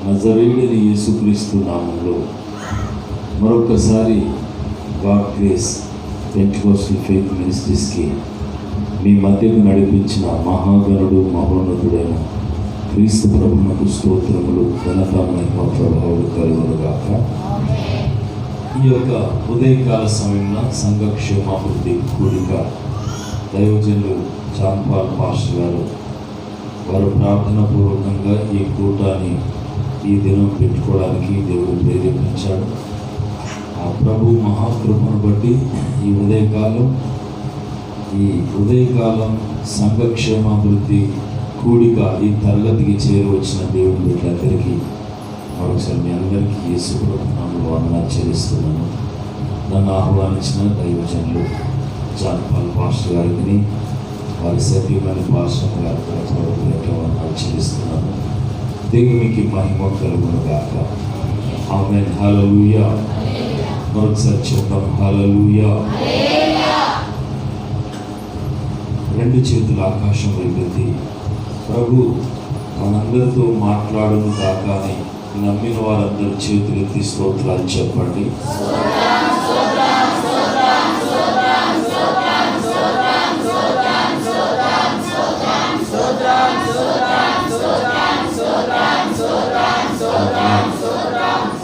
నజరేయుడైన యేసుక్రీస్తు నామంలో మరొకసారి గాడ్ గ్రేస్ పెంటెకోస్టల్ ఫెయిత్ మినిస్ట్రీస్కి మీ మధ్యకు నడిపించిన మహాగణుడు మహోన్నతుడైన క్రీస్తు ప్రభువునకు స్తోత్రములు, ఘనత, మహిమ, ప్రభావాలు కలుగునుగాక. ఈ యొక్క ఉదయకాల సమయంలో సంఘక్షేమాభివృద్ధి కూడిక దైవజనులు జాన్పాల్ మాస్టర్ గారు వారు ప్రార్థన పూర్వకంగా ఈ కూటాన్ని ఈ దినం పెట్టుకోవడానికి దేవుడు ప్రేరేపించాడు. ఆ ప్రభు మహాకృపను బట్టి ఈ ఉదయకాలం సంఘక్షేమాభివృద్ధి కూడిక ఈ తరగతికి చేరువచ్చిన దేవుని బిడ్డలందరికీ మరొకసారి మీ అందరికీ యేసు ప్రభు నామములో వందనాలు చెల్లిస్తున్నాను. నన్ను ఆహ్వానించిన దైవజనులు జాన్పాల్ మాస్టర్ గారికి, వారి సభ్యులని పాస్టర్ గారికి వందనాలు చెల్లిస్తున్నాను. దేవునికి మహిమ కలుగునుగాక. ఆమేన్. హల్లెలూయా. మరొకసారి చెప్పాం హల్లెలూయా. రెండు చేతులు ఆకాశం వైపెత్తి ప్రభు మనందరితో మాట్లాడును గాక అని నమ్మిన వారందరూ చేతులు ఎత్తి స్తోత్రాలు చెప్పండి.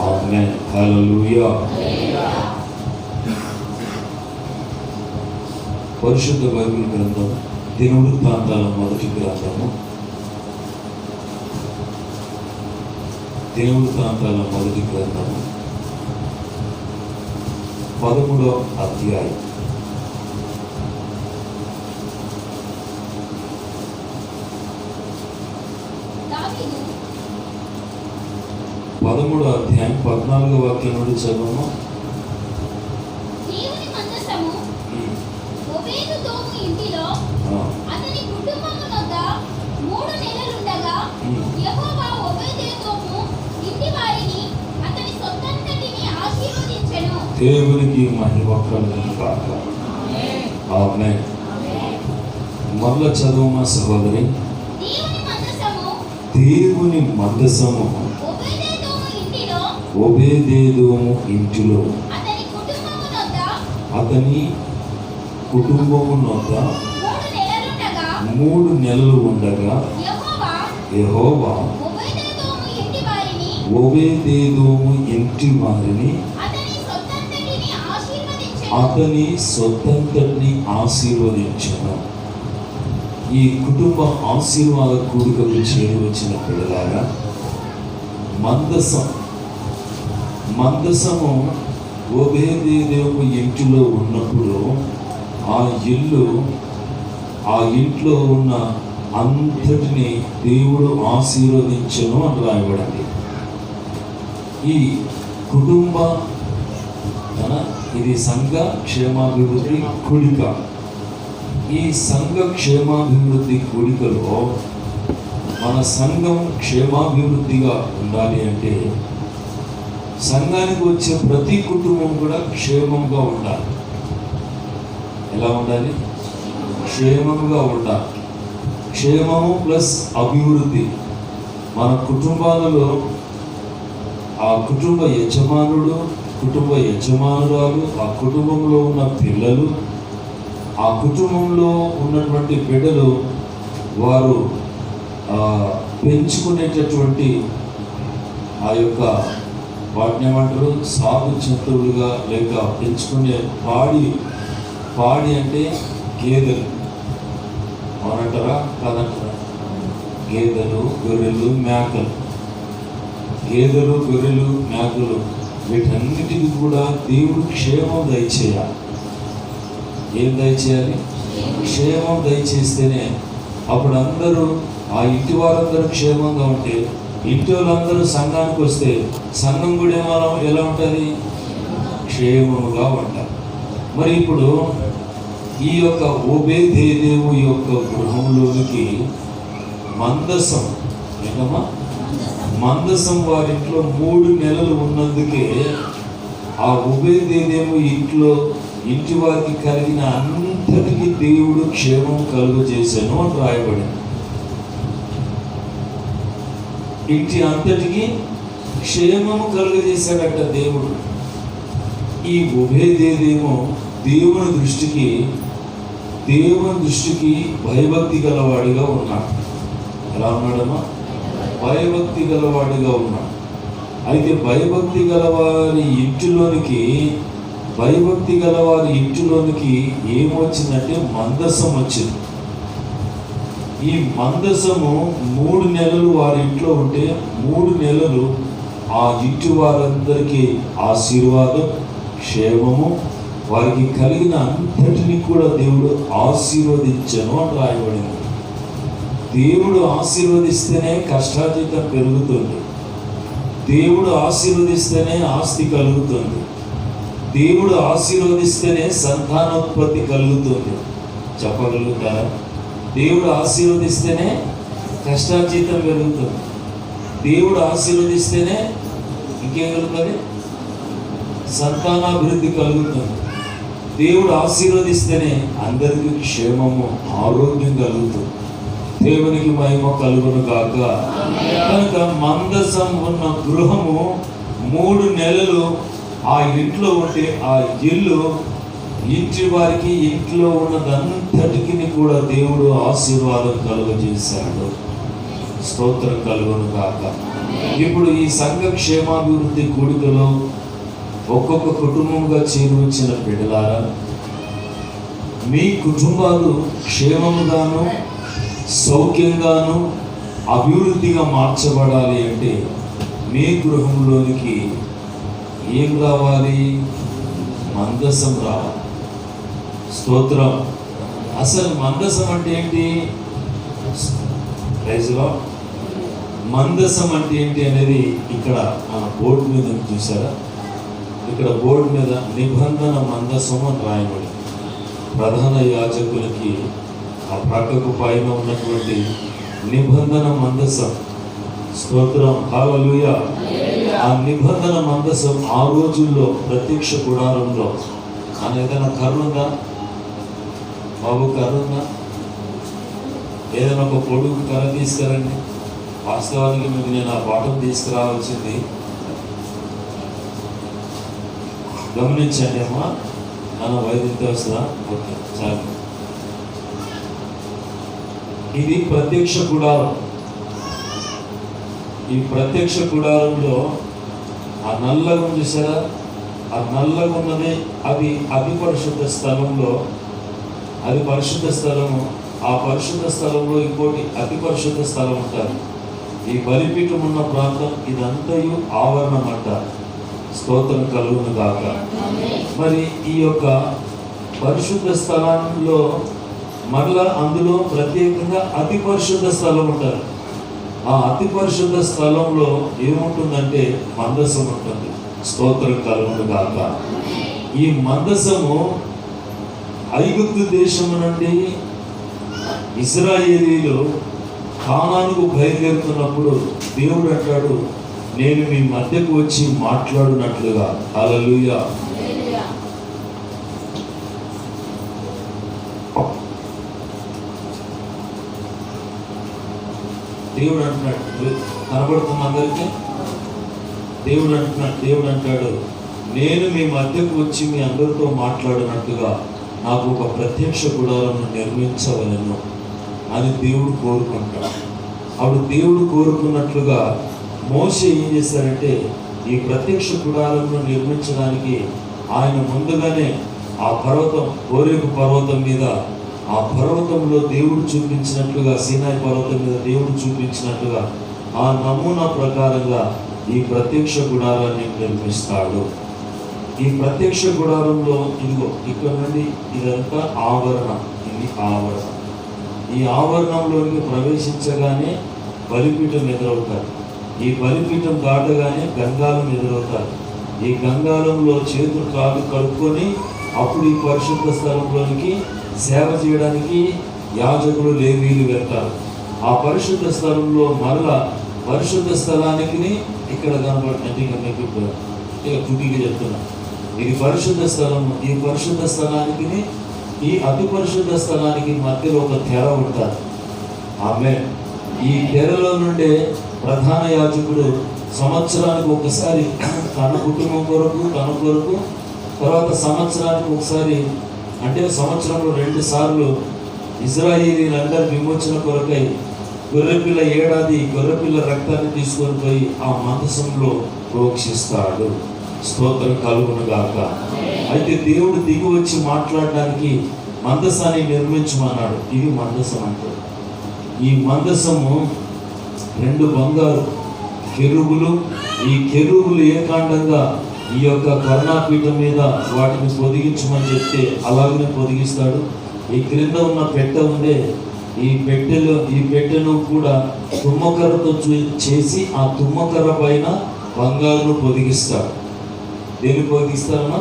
ఆమేన్. హల్లెలూయా. పరిశుద్ధ బైబిల్ గ్రంథం దినవృత్తాంతాల మొదటి గ్రంథము, దినవృత్తాంతాల మొదటి గ్రంథము 13వ అధ్యాయం. పదమూడో అధ్యాయం 14వ వాక్యం నుండి చదవము. దేవునికి మహిమ కలుగునుగాక. ఆమేన్. మరల చదువుమా సహోదరి. దేవుని మందసము ఓబేదేదోము ఇంటిలో అతని కుటుంబము నొద్ద 3 నెలలు ఉండగా యెహోవా ఓబేదేదోము ఇంటి వారిని అతని సొత్తంతటిని ఆశీర్వదించను. ఈ కుటుంబ ఆశీర్వాద కూడికకు చేరువచ్చిన పిల్లలాగా మందసము ఓబేదేదోము ఇంటిలో ఉన్నప్పుడు ఆ ఇంట్లో ఉన్న అంతటిని దేవుడు ఆశీర్వదించను అని రాయబడింది. ఈ కుటుంబ ఇది సంఘ క్షేమాభివృద్ధి కూడిక. ఈ సంఘ క్షేమాభివృద్ధి కూడికలో మన సంఘం క్షేమాభివృద్ధిగా ఉండాలి అంటే సంఘానికి వచ్చే ప్రతి కుటుంబం కూడా క్షేమంగా ఉండాలి. ఎలా ఉండాలి? క్షేమంగా ఉండాలి. క్షేమము ప్లస్ అభివృద్ధి. మన కుటుంబాలలో ఆ కుటుంబ యజమానుడు, కుటుంబ యజమానురాలు, ఆ కుటుంబంలో ఉన్న పిల్లలు, ఆ కుటుంబంలో ఉన్నటువంటి బిడ్డలు వారు పెంచుకునేటటువంటి ఆ యొక్క వాటిని ఏమంటారు, సాగు జంతువులుగా లేక పెంచుకునే పాడి అంటే గేదెలు అవునంటారా కాదంటారా? గేదెలు, గొర్రెలు, మేకలు. గేదెలు, గొర్రెలు, మేకలు వీటన్నిటికీ కూడా దేవుడు క్షేమం దయచేయాలి. ఏం దయచేయాలి? క్షేమం దయచేస్తేనే అప్పుడు అందరూ ఆ ఇంటి వారందరూ క్షేమంగా ఉంటే ఇంటి వాళ్ళందరూ సంఘానికి వస్తే సంఘం కూడా ఎలా ఉంటుంది? క్షేమముగా ఉంటారు. మరి ఇప్పుడు ఈ యొక్క ఓబేదేదోము యొక్క గృహంలోనికి మందసం ఏంటమ్మా? మందసం వారింట్లో 3 నెలలు ఉన్నందుకే ఆ ఓబేదేదోము ఇంటి వారికి కలిగిన అంతటికి దేవుడు క్షేమం కలుగజేశాను అని రాయబడింది. ఇంటి అంతటికి క్షేమము కలుగజేశాడట దేవుడు. ఈ ఓబేదేదేమో దేవుని దృష్టికి భయభక్తి గలవాడిగా ఉన్నాడు. ఎలా ఉన్నాడమ్మా? భయభక్తి గలవాడిగా ఉన్నాడు. అయితే భయభక్తి గలవారి ఇంటిలోనికి ఏమొచ్చిందంటే మందసం వచ్చింది. ఈ మందసము 3 నెలలు వారి ఇంట్లో ఉంటే 3 నెలలు ఆ ఇంటి వారందరికీ ఆశీర్వాదం, క్షేమము, వారికి కలిగిన అంతటిని కూడా దేవుడు ఆశీర్వదించను అని రాయబడింది. దేవుడు ఆశీర్వదిస్తేనే కష్టార్జితం పెరుగుతుంది. దేవుడు ఆశీర్వదిస్తేనే ఆస్తి కలుగుతుంది. దేవుడు ఆశీర్వదిస్తేనే సంతానోత్పత్తి కలుగుతుంది. చెప్పగలుగుతారా? దేవుడు ఆశీర్వదిస్తేనే కష్టార్జితం పెరుగుతుంది. దేవుడు ఆశీర్వదిస్తేనే ఇంకేం కలుగుతుంది? సంతానాభివృద్ధి కలుగుతుంది. దేవుడు ఆశీర్వదిస్తేనే అందరికీ క్షేమము, ఆరోగ్యం కలుగుతుంది. దేవునికి మహిమ కలుగును గాక. కనుక మందసం ఉన్న గృహము 3 నెలలు ఆ ఇంట్లో ఉంటే ఆ ఇల్లు ఇంటి వారికి ఇంట్లో ఉన్నదంతటికి కూడా దేవుడు ఆశీర్వాదం కలుగజేశాడు. స్తోత్రం కలుగును గాక. ఇప్పుడు ఈ సంఘ క్షేమాభివృద్ధి కూడికలో ఒక్కొక్క కుటుంబంగా చేరువచ్చిన బిడ్డలారా, మీ కుటుంబాలు క్షేమముగాను సౌఖ్యంగాను అభివృద్ధిగా మార్చబడాలి అంటే మీ గృహంలోనికి ఏం రావాలి? మందసం రావాలి. స్తోత్రం. అసలు మందసం అంటే ఏంటి? మందసం అంటే ఏంటి అనేది ఇక్కడ మన బోర్డు మీద చూసారా? ఇక్కడ బోర్డు మీద నిబంధన మందసం అని రాయబడి, ప్రధాన యాజకులకి ఆ ప్రక్కకు పైన ఉన్నటువంటి నిబంధన మందసం. స్తోత్రం. హల్లెలూయా. ఆ నిబంధన మందసం ఆ రోజుల్లో ప్రత్యక్ష గుడారంలో ఏదైనా కర్ర ఉందా బాబు? కర్ర ఉందా? ఏదైనా ఒక పొడుగు కర్ర తీసుకురండి. వాస్తవానికి మీకు నేను ఆ పాఠం తీసుకురావాల్సింది. గమనించండి అమ్మా. నన్ను వైద్యులతో వస్తుందా? ఓకే, చాలు. ఇది ప్రత్యక్ష గుడారం. ఈ ప్రత్యక్ష గుడారంలో ఆ నల్లగా చూసారా? ఆ నల్లగా ఉన్నది అది అతి పరిశుద్ధ స్థలంలో, అది పరిశుద్ధ స్థలము. ఆ పరిశుద్ధ స్థలంలో ఇంకోటి అతి పరిశుద్ధ స్థలం ఉంటుంది. ఈ బలిపీఠం ఉన్న ప్రాంతం ఇదంతయు ఆవరణం అంటారు. స్తోత్రం కలుగును గాక. మరి ఈ యొక్క పరిశుద్ధ స్థలంలో మరలా అందులో ప్రత్యేకంగా అతి పరిశుద్ధ స్థలం ఉంటారు. ఆ అతి పరిశుద్ధ స్థలంలో ఏముంటుందంటే మందసం ఉంటుంది. స్తోత్రం కలుగును గాక. ఈ మందసము ఐగుప్తు దేశము నుండి ఇశ్రాయేలీలు కానానుకు బయలుదేరుతున్నప్పుడు దేవుడు అంటాడు, నేను మీ మధ్యకు వచ్చి మాట్లాడినట్లుగా. హల్లెలూయా. దేవుడు అంటున్నాడు, కనబడుతున్న అందరికీ దేవుడు అంటాడు, నేను మీ మధ్యకు వచ్చి మీ అందరితో మాట్లాడినట్టుగా నాకు ఒక ప్రత్యక్ష గుడాలను నిర్మించవలను అని దేవుడు కోరుకుంటాడు. అప్పుడు దేవుడు కోరుకున్నట్లుగా మోషే ఏం చేశారంటే ఈ ప్రత్యక్ష గుడాలను నిర్మించడానికి ఆయన ముందుగానే ఆ పర్వతం, హోరేబు పర్వతం మీద, ఆ పర్వతంలో దేవుడు చూపించినట్లుగా, సీనాయి పర్వతం మీద దేవుడు చూపించినట్లుగా ఆ నమూనా ప్రకారంగా ఈ ప్రత్యక్ష గుడారాన్ని నిర్మిస్తాడు. ఈ ప్రత్యక్ష గుడారంలో ఇదిగో ఇక్కడ నుండి ఇదంతా ఆవరణ. ఇది ఆవరణ. ఈ ఆవరణంలోకి ప్రవేశించగానే బలిపీఠం ఎదురవుతారు. ఈ బలిపీఠం దాటగానే గంగాలం ఎదురవుతారు. ఈ గంగాలంలో చేతులు కాలు కడుక్కొని అప్పుడు ఈ పరిశుద్ధ స్థలంలోనికి సేవ చేయడానికి యాజకులు లేవీలు వెళ్తారు. ఆ పరిశుద్ధ స్థలంలో మరలా పరిశుద్ధ స్థలానికి ఇక్కడ కనబడుతుంది. ఇక మీకు ఇక కుటీకి చెప్తున్నా, ఇది పరిశుద్ధ స్థలము. ఈ పరిశుద్ధ స్థలానికి ఈ అతి పరిశుద్ధ స్థలానికి మధ్యలో ఒక తెర ఉంటుంది. ఆమె ఈ తెరలో నుండే ప్రధాన యాజకుడు సంవత్సరానికి ఒకసారి తన కుటుంబం కొరకు, తన కొరకు, తర్వాత సంవత్సరానికి ఒకసారి, అంటే సంవత్సరంలో 2 సార్లు ఇజ్రాయేలీలందరి విమోచన కొరకై గొర్రెపిల్ల ఏడాది గొర్రెపిల్ల రక్తాన్ని తీసుకొని పోయి ఆ మందసంలో ప్రోక్షిస్తాడు. స్తోత్రం కలుగును గాక. అయితే దేవుడు దిగి వచ్చి మాట్లాడడానికి మందసాన్ని నిర్మించమన్నాడు. ఇది మందసం అంటే. ఈ మందసము 2 బంగారు కెరూబులు, ఈ కెరూబులు ఏకాండంగా ఈ యొక్క కరుణాపీఠం మీద వాటిని పొదిగించమని చెప్తే అలాగనే పొదిగిస్తాడు. ఈ క్రింద ఉన్న పెట్టె ఉండే ఈ పెట్టెను కూడా తుమ్మకర్రతో చేసి ఆ తుమ్మకర్ర పైన బంగారును పొదిగిస్తాడు. దేన్ని పొదిగిస్తారన్నా?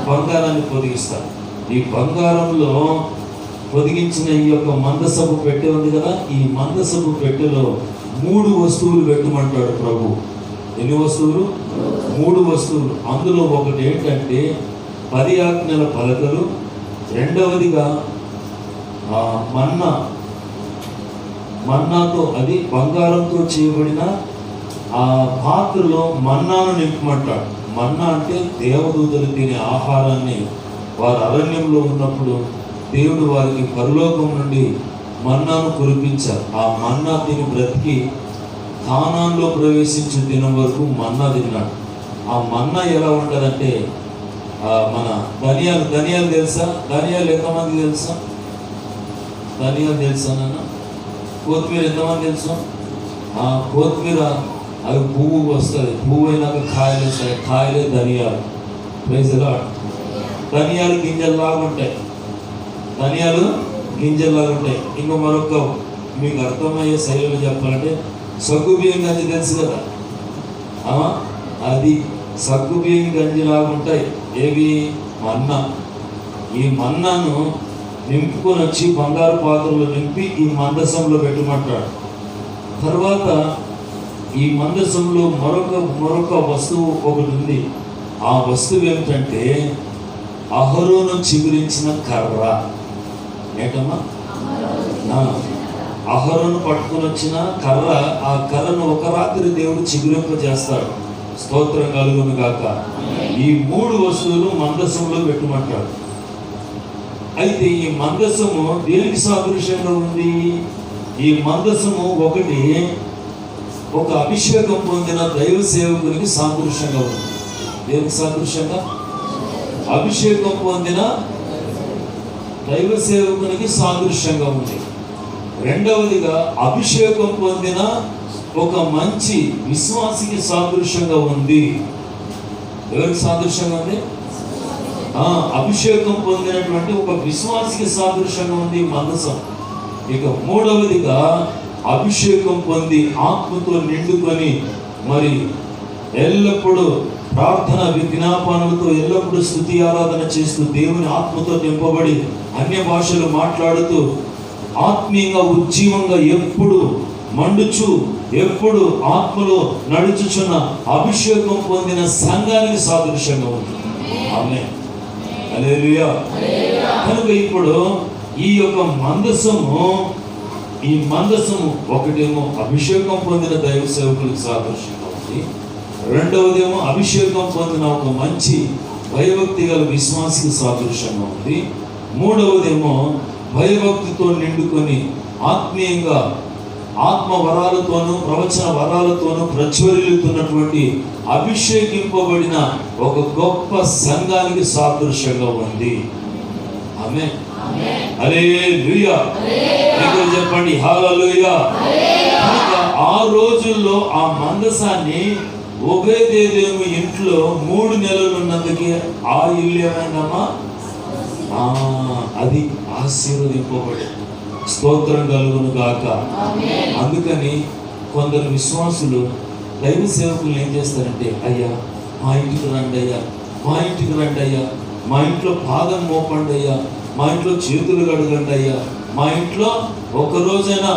బంగారాన్ని పొదిగిస్తాడు. ఈ బంగారంలో పొదిగించిన ఈ యొక్క మందసపు పెట్టె ఉంది కదా, ఈ మందసపు పెట్టెలో 3 వస్తువులు పెట్టమంటాడు ప్రభు. ఎన్ని వస్తువులు? 3 వస్తువులు. అందులో ఒకటి ఏంటంటే 10 ఆజ్ఞల పలకలు, రెండవదిగా మన్నాతో, అది బంగారంతో చేయబడిన ఆ పాత్రలో మన్నాను నింపమంటాడు. మన్నా అంటే దేవదూతలు తినే ఆహారాన్ని వారు అరణ్యంలో ఉన్నప్పుడు దేవుడు వారికి పరలోకం నుండి మన్నాను కురిపించారు. ఆ మన్నా తిని బ్రతికి కానాన్లో ప్రవేశించిన దినం వరకు మన్నా తిన్నాడు. ఆ మన్నా ఎలా ఉంటుందంటే మన ధనియాలు తెలుసా? ధనియాలు ఎంతమంది తెలుసా? ధనియాలు తెలుసా నాన్న? కొత్తిమీర ఎంతమంది తెలుసు? కొత్తిమీర అవి పువ్వు వస్తుంది, పువ్వు అయినాక కాయలు వస్తాయి, కాయలే ధనియాలు. Praise Lord. ధనియాలు గింజల్లాగా ఉంటాయి, ధనియాలు గింజల్లాగా ఉంటాయి. ఇంకా మరొక మీకు అర్థమయ్యే శైలిలో చెప్పాలంటే సగ్గుబియ్యం గంజి తెలుసు కదా, అది సగ్గుబియ్యం గంజిలాగా ఉంటాయి. ఏవి? మన్నా. ఈ మన్నాను నింపుకొని వచ్చి బంగారు పాత్రలో నింపి ఈ మందసంలో పెట్టమంటాడు. తర్వాత ఈ మందసంలో మరొక వస్తువు ఒకటి ఉంది. ఆ వస్తువు ఏమిటంటే అహరోను చిగురించిన కర్ర. ఏంటమ్మా? అహరోను పట్టుకొని వచ్చిన కర్ర. ఆ కర్రను ఒక రాత్రి దేవుడు చిగురింపజేస్తాడు. స్తోత్రం కలుగును గాక. ఈ 3 వస్తువులు మందసంలో పెట్టమంటాడు. అయితే ఈ మందసము దేనికి సాదృశ్యంగా ఉంది? ఈ మందసము ఒకటి ఒక అభిషేకం పొందిన దైవ సేవకునికి సాదృశ్యంగా ఉంది. దేనికి సాదృశ్యంగా? అభిషేకం పొందిన దైవ సేవకునికి సాదృశ్యంగా ఉంది. రెండవదిగా అభిషేకం పొందిన ఒక మంచి విశ్వాసికి సాదృశ్యంగా ఉంది. ఎవరికి సాదృశ్యంగా ఉంది? అభిషేకం పొందినటువంటి ఒక విశ్వాసికి సాదృశ్యంగా ఉంది మందసం. ఇక మూడవదిగా అభిషేకం పొంది ఆత్మతో నిండుకొని మరి ఎల్లప్పుడూ ప్రార్థన విజ్ఞాపనలతో ఎల్లప్పుడూ స్తుతి ఆరాధన చేస్తూ దేవుని ఆత్మతో నింపబడి అన్య భాషలు మాట్లాడుతూ ఆత్మీయంగా ఉజ్జీవంగా ఎప్పుడు మండుచు ఎప్పుడు ఆత్మలో నడుచుచున్న అభిషేకం పొందిన సంఘానికి సాదృశ్యంగా ఉంది. ఆమేన్. హల్లెలూయా. కనుక ఇప్పుడు ఈ యొక్క మందసము ఒకటేమో అభిషేకం పొందిన దైవ సేవకులకు సాదృశ్యంగా ఉంది. రెండవదేమో అభిషేకం పొందిన ఒక మంచి భయభక్తి గల విశ్వాసికి సాదృశ్యంగా ఉంది. మూడవదేమో భయభక్తితో నిండుకొని ఆత్మీయంగా ఆత్మ వరాలతోనూ ప్రవచన వరాలతోనూ ప్రజ్వరిల్లుతున్నటువంటి అభిషేకింపబడిన ఒక గొప్ప సంఘానికి సాదృశ్యంగా ఉంది. ఆమేన్. హల్లెలూయా. ఇక్కడ చెప్పండి హల్లెలూయా. ఆ రోజుల్లో ఆ మందసాన్ని ఒబేదేదోము ఇంట్లో 3 నెలలు ఉన్నందుకు ఆ ఇల్లు ఏమైందమ్మా? అది ఆశీర్వదింపబడి. స్తోత్రం కలుగును గాక. అందుకని కొందరు విశ్వాసులు దైవ సేవకులు ఏం చేస్తారంటే, అయ్యా మా ఇంటికి రండి అయ్యా, మా ఇంటికి రండి అయ్యా, మా ఇంట్లో పాదం మోపండి అయ్యా, మా ఇంట్లో చేతులు కడగండి అయ్యా, మా ఇంట్లో ఒక్కరోజైనా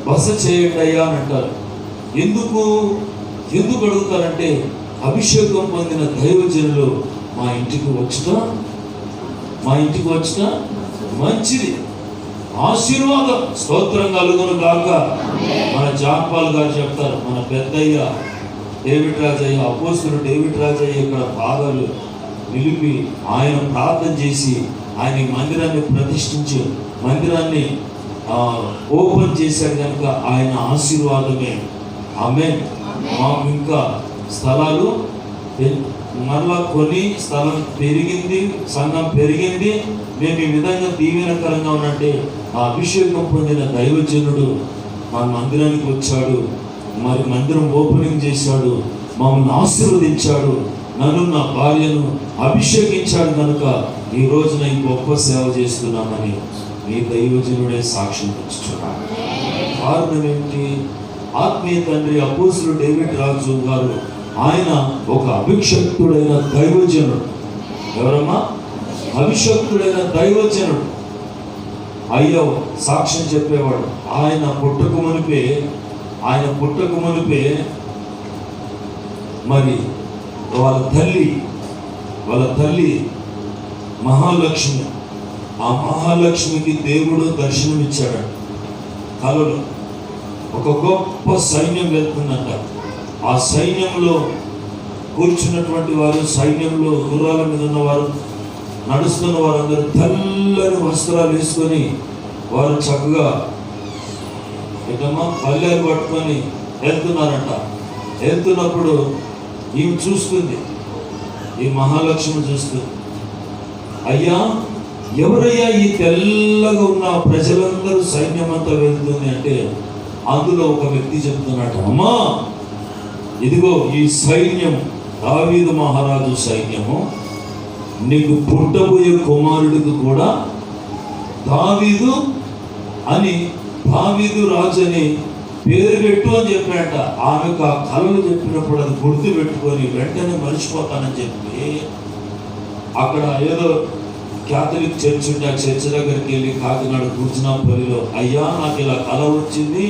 బస చేయండి అయ్యా అని అంటారు. ఎందుకు అడుగుతారంటే అభిషేకం పొందిన దైవజనులు మా ఇంటికి వచ్చినా మంచిది. ఆశీర్వాదం. స్తోత్రం కలుగును గాక. మన జాన్పాల్ గారు చెప్తారు, మన పెద్దయ్య డేవిడ్ రాజయ్య, అపోస్తులు డేవిడ్ రాజయ్య ఇక్కడ పాదాలు నిలిపి ఆయన ప్రార్థన చేసి ఆయన మందిరాన్ని ప్రతిష్ఠించి మందిరాన్ని ఓపెన్ చేశాడు కనుక ఆయన ఆశీర్వాదమే. ఆమేన్. మాకు ఇంకా స్థలాలు మరలా కొని స్థలం పెరిగింది, సంఘం పెరిగింది. మేము ఈ విధంగా దీవెనకరంగా ఉన్నట్టే ఆ అభిషేకం పొందిన దైవజనుడు మా మందిరానికి వచ్చాడు, మరి మందిరం ఓపెనింగ్ చేశాడు, మమ్మల్ని ఆశీర్వదించాడు, నన్ను నా భార్యను అభిషేకించాడు కనుక ఈ రోజున ఈ గొప్ప సేవ చేస్తున్నామని మీ దైవజనుడే సాక్ష్యం ఇస్తున్నాడు. కారణం ఏంటి? ఆత్మీయ తండ్రి అపోస్తులు డేవిడ్ రాజు గారు ఆయన ఒక అభిషక్తుడైన దైవజనుడు. ఎవరమ్మా? అభిషక్తుడైన దైవజనుడు. అయ్యో సాక్ష్యం చెప్పేవాడు. ఆయన పుట్టక మునిపే మరి వాళ్ళ తల్లి మహాలక్ష్మి, ఆ మహాలక్ష్మికి దేవుడు దర్శనమిచ్చాడు. కలలో ఒక గొప్ప సైన్యం వెళ్తుందంట. ఆ సైన్యంలో కూర్చున్నటువంటి వారు, సైన్యంలో గుర్రాల మీద ఉన్నవారు, నడుస్తున్న వారందరూ తెల్లని వస్త్రాలు వేసుకొని వారు చక్కగా పల్లెలు పట్టుకొని వెళ్తున్నారంట. వెళ్తున్నప్పుడు ఈమె చూస్తుంది, ఈ మహాలక్ష్మి చూస్తుంది, అయ్యా ఎవరయ్యా ఈ తెల్లగా ఉన్న ప్రజలందరూ సైన్యం అంతా వెళ్తుంది అంటే అందులో ఒక వ్యక్తి చెప్తున్నాడు, అమ్మా ఇదిగో ఈ సైన్యం దావీదు మహారాజు సైన్యము, నీకు పుట్టబోయే కుమారుడికి కూడా దావీదు రాజు అని పేరు పెట్టు అని చెప్పాట. ఆమెకు ఆ కళలు చెప్పినప్పుడు అది గుర్తు పెట్టుకొని వెంటనే మర్చిపోతానని చెప్పి అక్కడ ఏదో క్యాథలిక్ చర్చ్ ఉంటే ఆ చర్చ్ దగ్గరికి వెళ్ళి కాకినాడ కూర్చున్నపల్లిలో, అయ్యా నాకు ఇలా కళ వచ్చింది,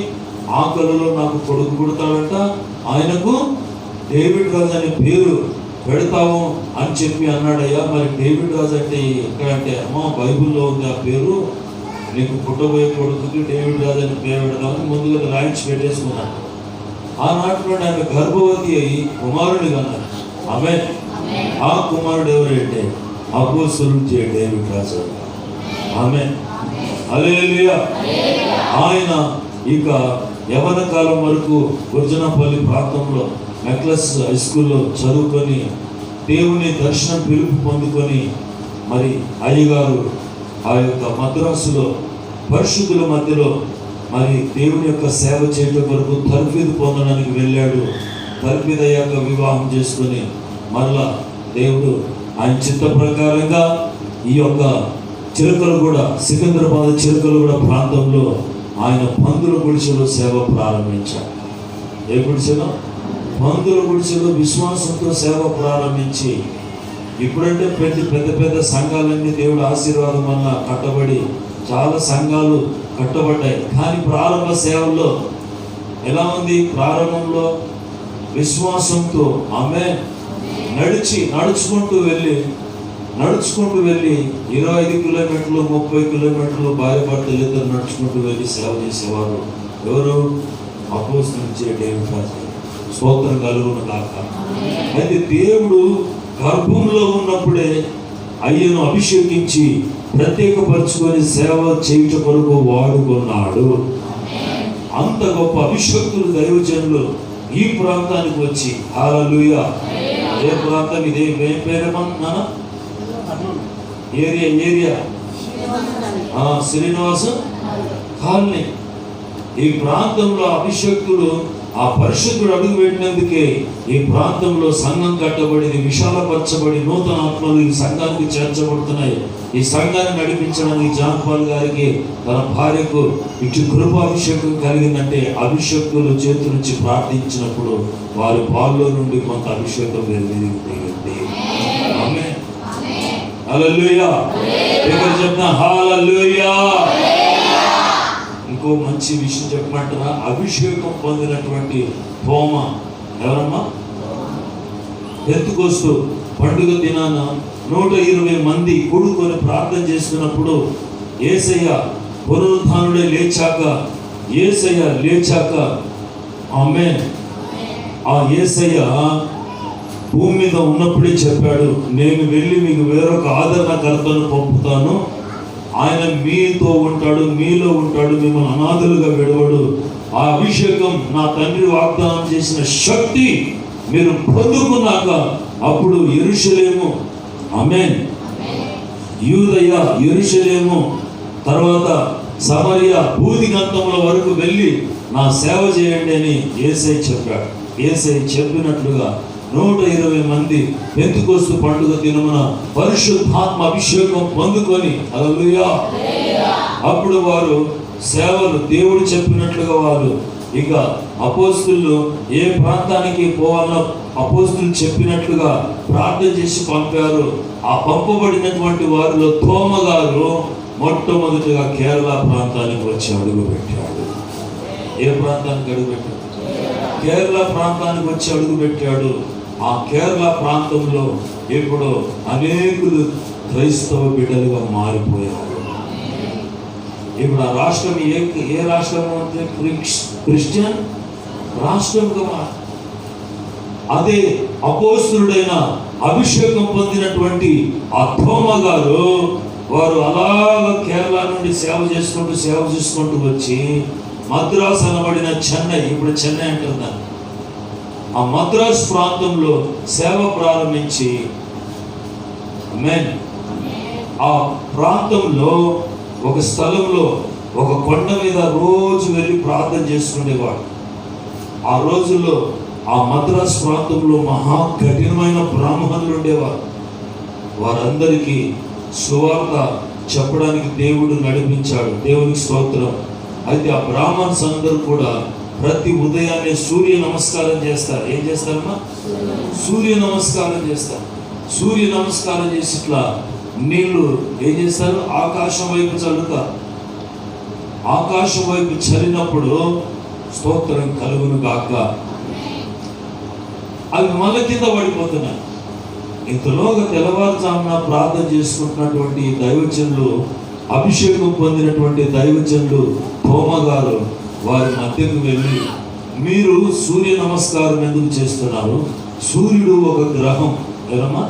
ఆ కళలో నాకు కొడుకు పుడతాడంట, ఆయనకు డేవిడ్ రాజు అనే పేరు పెడతాము అని చెప్పి అన్నాడయ్యా. మరి డేవిడ్ రాజు అంటే ఎక్కడంటే, అమ్మా బైబిల్లో ఉంది ఆ పేరు, నీకు పుట్టబోయే కొడుకుకి డేవిడ్ రాజు అని పేరు పెడతామని ముందుగా రాయించి పెట్టేసుకున్నాడు. ఆనాటి నుండి ఆమె గర్భవతి అయ్యి కుమారుడు కన్నారు. ఆ కుమారుడు ఎవరంటే అపోస్తలుడు డేవిడ్ రాజు. ఆమేన్. హల్లెలూయా. ఆయన ఇక యవన కాలం వరకు గుర్జనపల్లి ప్రాంతంలో నెక్లెస్ హై స్కూల్లో చదువుకొని దేవుని దర్శనం పిలుపు పొందుకొని మరి అయ్యగారు ఆ యొక్క మద్రాసులో పరిశుద్ధుల మధ్యలో మరి దేవుని యొక్క సేవ చేయడం వరకు తర్ఫీదు పొందడానికి వెళ్ళాడు. తర్ఫీదు అయ్యాక వివాహం చేసుకొని మరలా దేవుడు ఆయన చిత్త ప్రకారంగా ఈ యొక్క చిలకలగూడ, సికింద్రాబాద్ చిలకలగూడ ప్రాంతంలో ఆయన పందుల గుడిసెలో సేవ ప్రారంభించాడు. ఏ గుడిసెలో? పందుల గుడిసెలో విశ్వాసంతో సేవ ప్రారంభించి ఇప్పుడంటే పెద్ద సంఘాలన్నీ దేవుడు ఆశీర్వాదం వల్ల కట్టబడి చాలా సంఘాలు కట్టబడ్డాయి. కానీ ప్రారంభ సేవల్లో ఎలా ఉంది? ప్రారంభంలో విశ్వాసంతో ఆమె నడుచుకుంటూ వెళ్ళి 25 కిలోమీటర్లు 30 కిలోమీటర్లు భార్య భర్తలు ఇద్దరు నడుచుకుంటూ వెళ్ళి సేవ చేసేవారు. ఎవరు? అపోస్తలుడు డేవిడ్ రాజు. స్తోత్రం కలుగును గాక. అయితే దేవుడు గర్భంలో ఉన్నప్పుడే అయ్యను అభిషేకించి ప్రత్యేకపరుచుకొని సేవ చేయుట కొరకు వాడుకున్నాడు. అంత గొప్ప అభిషేక్తులు దైవజనులు ఈ ప్రాంతానికి వచ్చి, హల్లెలూయా. ఏ ప్రాంతం ఇది? ఏం పేరేమన్నా? Area Srinivasa colony. ఈ ప్రాంతంలో అభిషేక్తుడు, ఆ పరిశుద్ధుడు అడుగు పెట్టినందుకే ఈ ప్రాంతంలో సంఘం కట్టబడింది, విశాలపరచబడి నూతన ఆత్మలు ఈ సంఘానికి చేర్చబడుతున్నాయి. ఈ సంఘాన్ని నడిపించడానికి జాన్పాల్ గారికి తన భార్యకు ఇటు కృపాభిషేకం కలిగిందంటే అభిషేకులు చేతి నుంచి ప్రార్థించినప్పుడు వారి పాల్లో నుండి కొంత అభిషేకం జరిగింది. ఆమేన్. హల్లెలూయా. చెప్తా హల్లెలూయా. ఇంకో మంచి విషయం చెప్పమంటారా? అభిషేకం పొందినటువంటి హోమ ఎవరమ్మా? ఎత్తుకొస్తూ పండుగ దినాన 120 మంది కూడుకొని ప్రార్థన చేస్తున్నప్పుడు యేసయ్య పునరుత్థానుడే లేచాక, యేసయ్య లేచాక, ఆమేన్, ఆ యేసయ్య భూమి మీద ఉన్నప్పుడే చెప్పాడు, నేను వెళ్ళి మీకు వేరొక ఆదరణకర్తను పంపుతాను, ఆయన మీతో ఉంటాడు, మీలో ఉంటాడు, మిమ్మల్ని అనాథలుగా విడవడు. ఆ అభిషేకం నా తండ్రి వాగ్దానం చేసిన శక్తి మీరు పొందుకున్నాక అప్పుడు యెరూషలేము, ఆమేన్, యూదయ, యెరూషలేము, తర్వాత సమరయ భూదిగంతముల వరకు వెళ్ళి నా సేవ చేయండి అని యేసయ్య చెప్పాడు. యేసయ్య చెప్పినట్లుగా 120 మంది పెంతెకొస్తు పండుగ దినమున పరిశుద్ధాత్మ అభిషేకం పొందుకొని, హల్లెలూయా, అప్పుడు వారు సేవలు దేవుడు చెప్పినట్లుగా వారు ఇక అపోస్తులు ఏ ప్రాంతానికి పోవాలన్నా అపోస్తులు చెప్పినట్లుగా ప్రార్థన చేసి పంపారు. ఆ పంపబడినటువంటి వారిలో తోమ గారు మొట్టమొదటిగా కేరళ ప్రాంతానికి వచ్చి అడుగు పెట్టాడు. ఏ ప్రాంతానికి అడుగు పెట్టాడు? కేరళ ప్రాంతానికి వచ్చి అడుగు పెట్టాడు. ఆ కేరళ ప్రాంతంలో ఇప్పుడు అనేకులు క్రైస్తవ బిడ్డలుగా మారిపోయారు. ఇప్పుడు ఆ రాష్ట్రం ఏ రాష్ట్రం అంటే క్రిస్టియన్ రాష్ట్రంగా. అదే అపోస్తులుడైన అభిషేకం పొందినటువంటి ఆ తోమ గారు వారు అలాగ కేరళ నుండి సేవ చేసుకుంటూ వచ్చి మద్రాస్ అనబడిన చెన్నై, ఇప్పుడు చెన్నై అంటున్నా, ఆ మద్రాస్ ప్రాంతంలో సేవ ప్రారంభించి, ఆమేన్, ఆ ప్రాంతంలో ఒక స్థలంలో ఒక కొండ మీద రోజు వెళ్ళి ప్రార్థన చేసుకునేవాడు. ఆ రోజుల్లో ఆ మద్రాస్ ప్రాంతంలో మహా కఠినమైన బ్రాహ్మణులు ఉండేవారు. వారందరికీ సువార్త చెప్పడానికి దేవుడు నడిపించాడు. దేవునికి స్తోత్రం. అయితే ఆ బ్రాహ్మణ్స్ అందరూ కూడా ప్రతి ఉదయాన్నే సూర్య నమస్కారం చేస్తారు. ఏం చేస్తారమ్మా? సూర్య నమస్కారం చేస్తారు. సూర్య నమస్కారం చేసి ఇట్లా నీళ్లు ఏం చేస్తారు? ఆకాశం వైపు చల్లుతారు. ఆకాశం వైపు చల్లినప్పుడు స్తోత్రం కలుగును గాక, అవి మళ్ళీ కింద పడిపోతున్నాయి. ఇంతలోగా తెల్లవారుజామున ప్రార్థన చేసుకుంటున్నటువంటి దైవజనులు, అభిషేకం పొందినటువంటి దైవజనులు తోమ గారు వారి మధ్యకు వెళ్ళి, మీరు సూర్య నమస్కారం ఎందుకు చేస్తున్నారు? సూర్యుడు ఒక గ్రహం, ఏమమ్మా?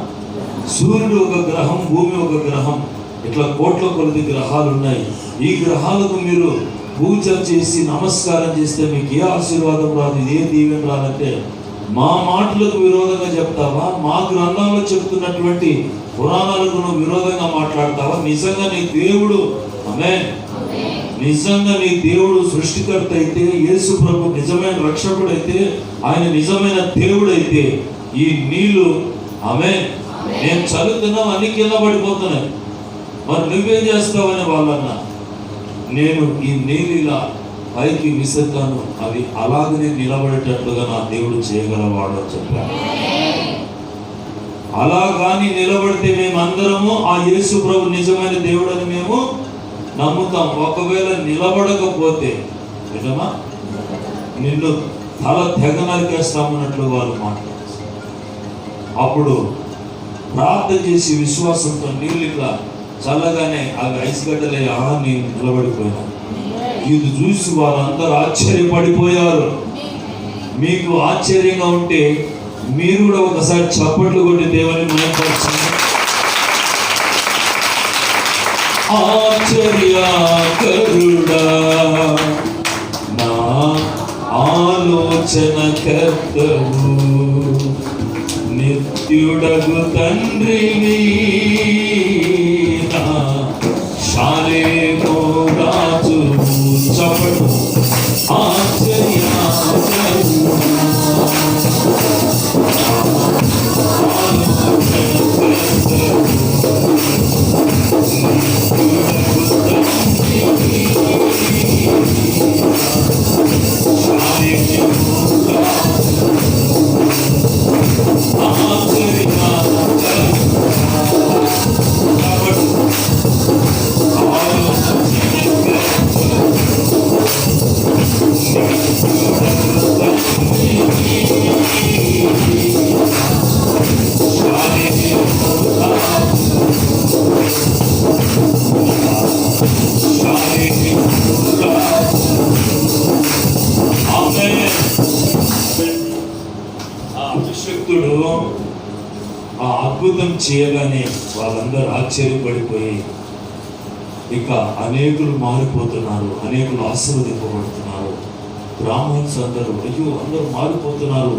సూర్యుడు ఒక గ్రహం, భూమి ఒక గ్రహం, ఇట్లా కోట్ల కొలది గ్రహాలు ఉన్నాయి. ఈ గ్రహాలకు మీరు పూజ చేసి నమస్కారం చేస్తే మీకు ఏ ఆశీర్వాదం రాదు, ఏ దీవెన రాదంటే, మా మాటలకు విరోధంగా చెప్తావా? మా గ్రంథంలో చెప్తున్నటువంటి పురాణాలకు నువ్వు విరోధంగా మాట్లాడతావా? నిజంగా నీ దేవుడు, ఆమేన్, నిజంగా నీ దేవుడు సృష్టికర్త అయితే, యేసు ప్రభు నిజమైన రక్షకుడైతే, ఆయన నిజమైన దేవుడైతే, ఈ నీళ్లు, ఆమేన్, నేను చదువుతున్నాం అన్ని కింద పడిపోతున్నాయి, మరి నువ్వేం చేస్తావని వాళ్ళన్నా, నేను ఈ నీళ్ళు ఇలా పైకి విసురుతాను, అవి అలాగనే నిలబడేటట్లుగా నా దేవుడు చేయగలవాడు అని చెప్పాడు. అలా కానీ నిలబడితే మేమందరము ఆ యేసు ప్రభు నిజమైన దేవుడు అని మేము నమ్ముతాం. ఒకవేళ నిలబడకపోతే నిజమా నిన్ను తల తెగ నరికేస్తామన్నట్లు వాళ్ళు మాట్లాడతారు. అప్పుడు ప్రార్థన చేసి విశ్వాసంతో నీళ్ళు ఇట్లా చల్లగానే అవి ఐస్ గడ్డలే నేను నిలబడిపోయినా. ఇది చూసి వారందరూ ఆశ్చర్యపడిపోయారు. మీకు ఆశ్చర్యంగా ఉంటే మీరు కూడా ఒకసారి చప్పట్లు కొట్టి దేవుని మహిమపరచండి. ఆశ్చర్యకరుడా నా ఆలోచన కర్తవు, నిత్యుడగు తండ్రివి నా శాలేమో రాజు. చప్పట్లు. అభిషక్తుడు ఆ అద్భుతం చేయగానే వాళ్ళందరూ ఆశ్చర్యపడిపోయి, ఇక అనేకులు మారిపోతున్నారు, అనేకులు ఆశీర్వదింపబడుతున్నారు. బ్రాహ్మణ్స్ అందరూ, అయ్యో అందరూ మారిపోతున్నారు,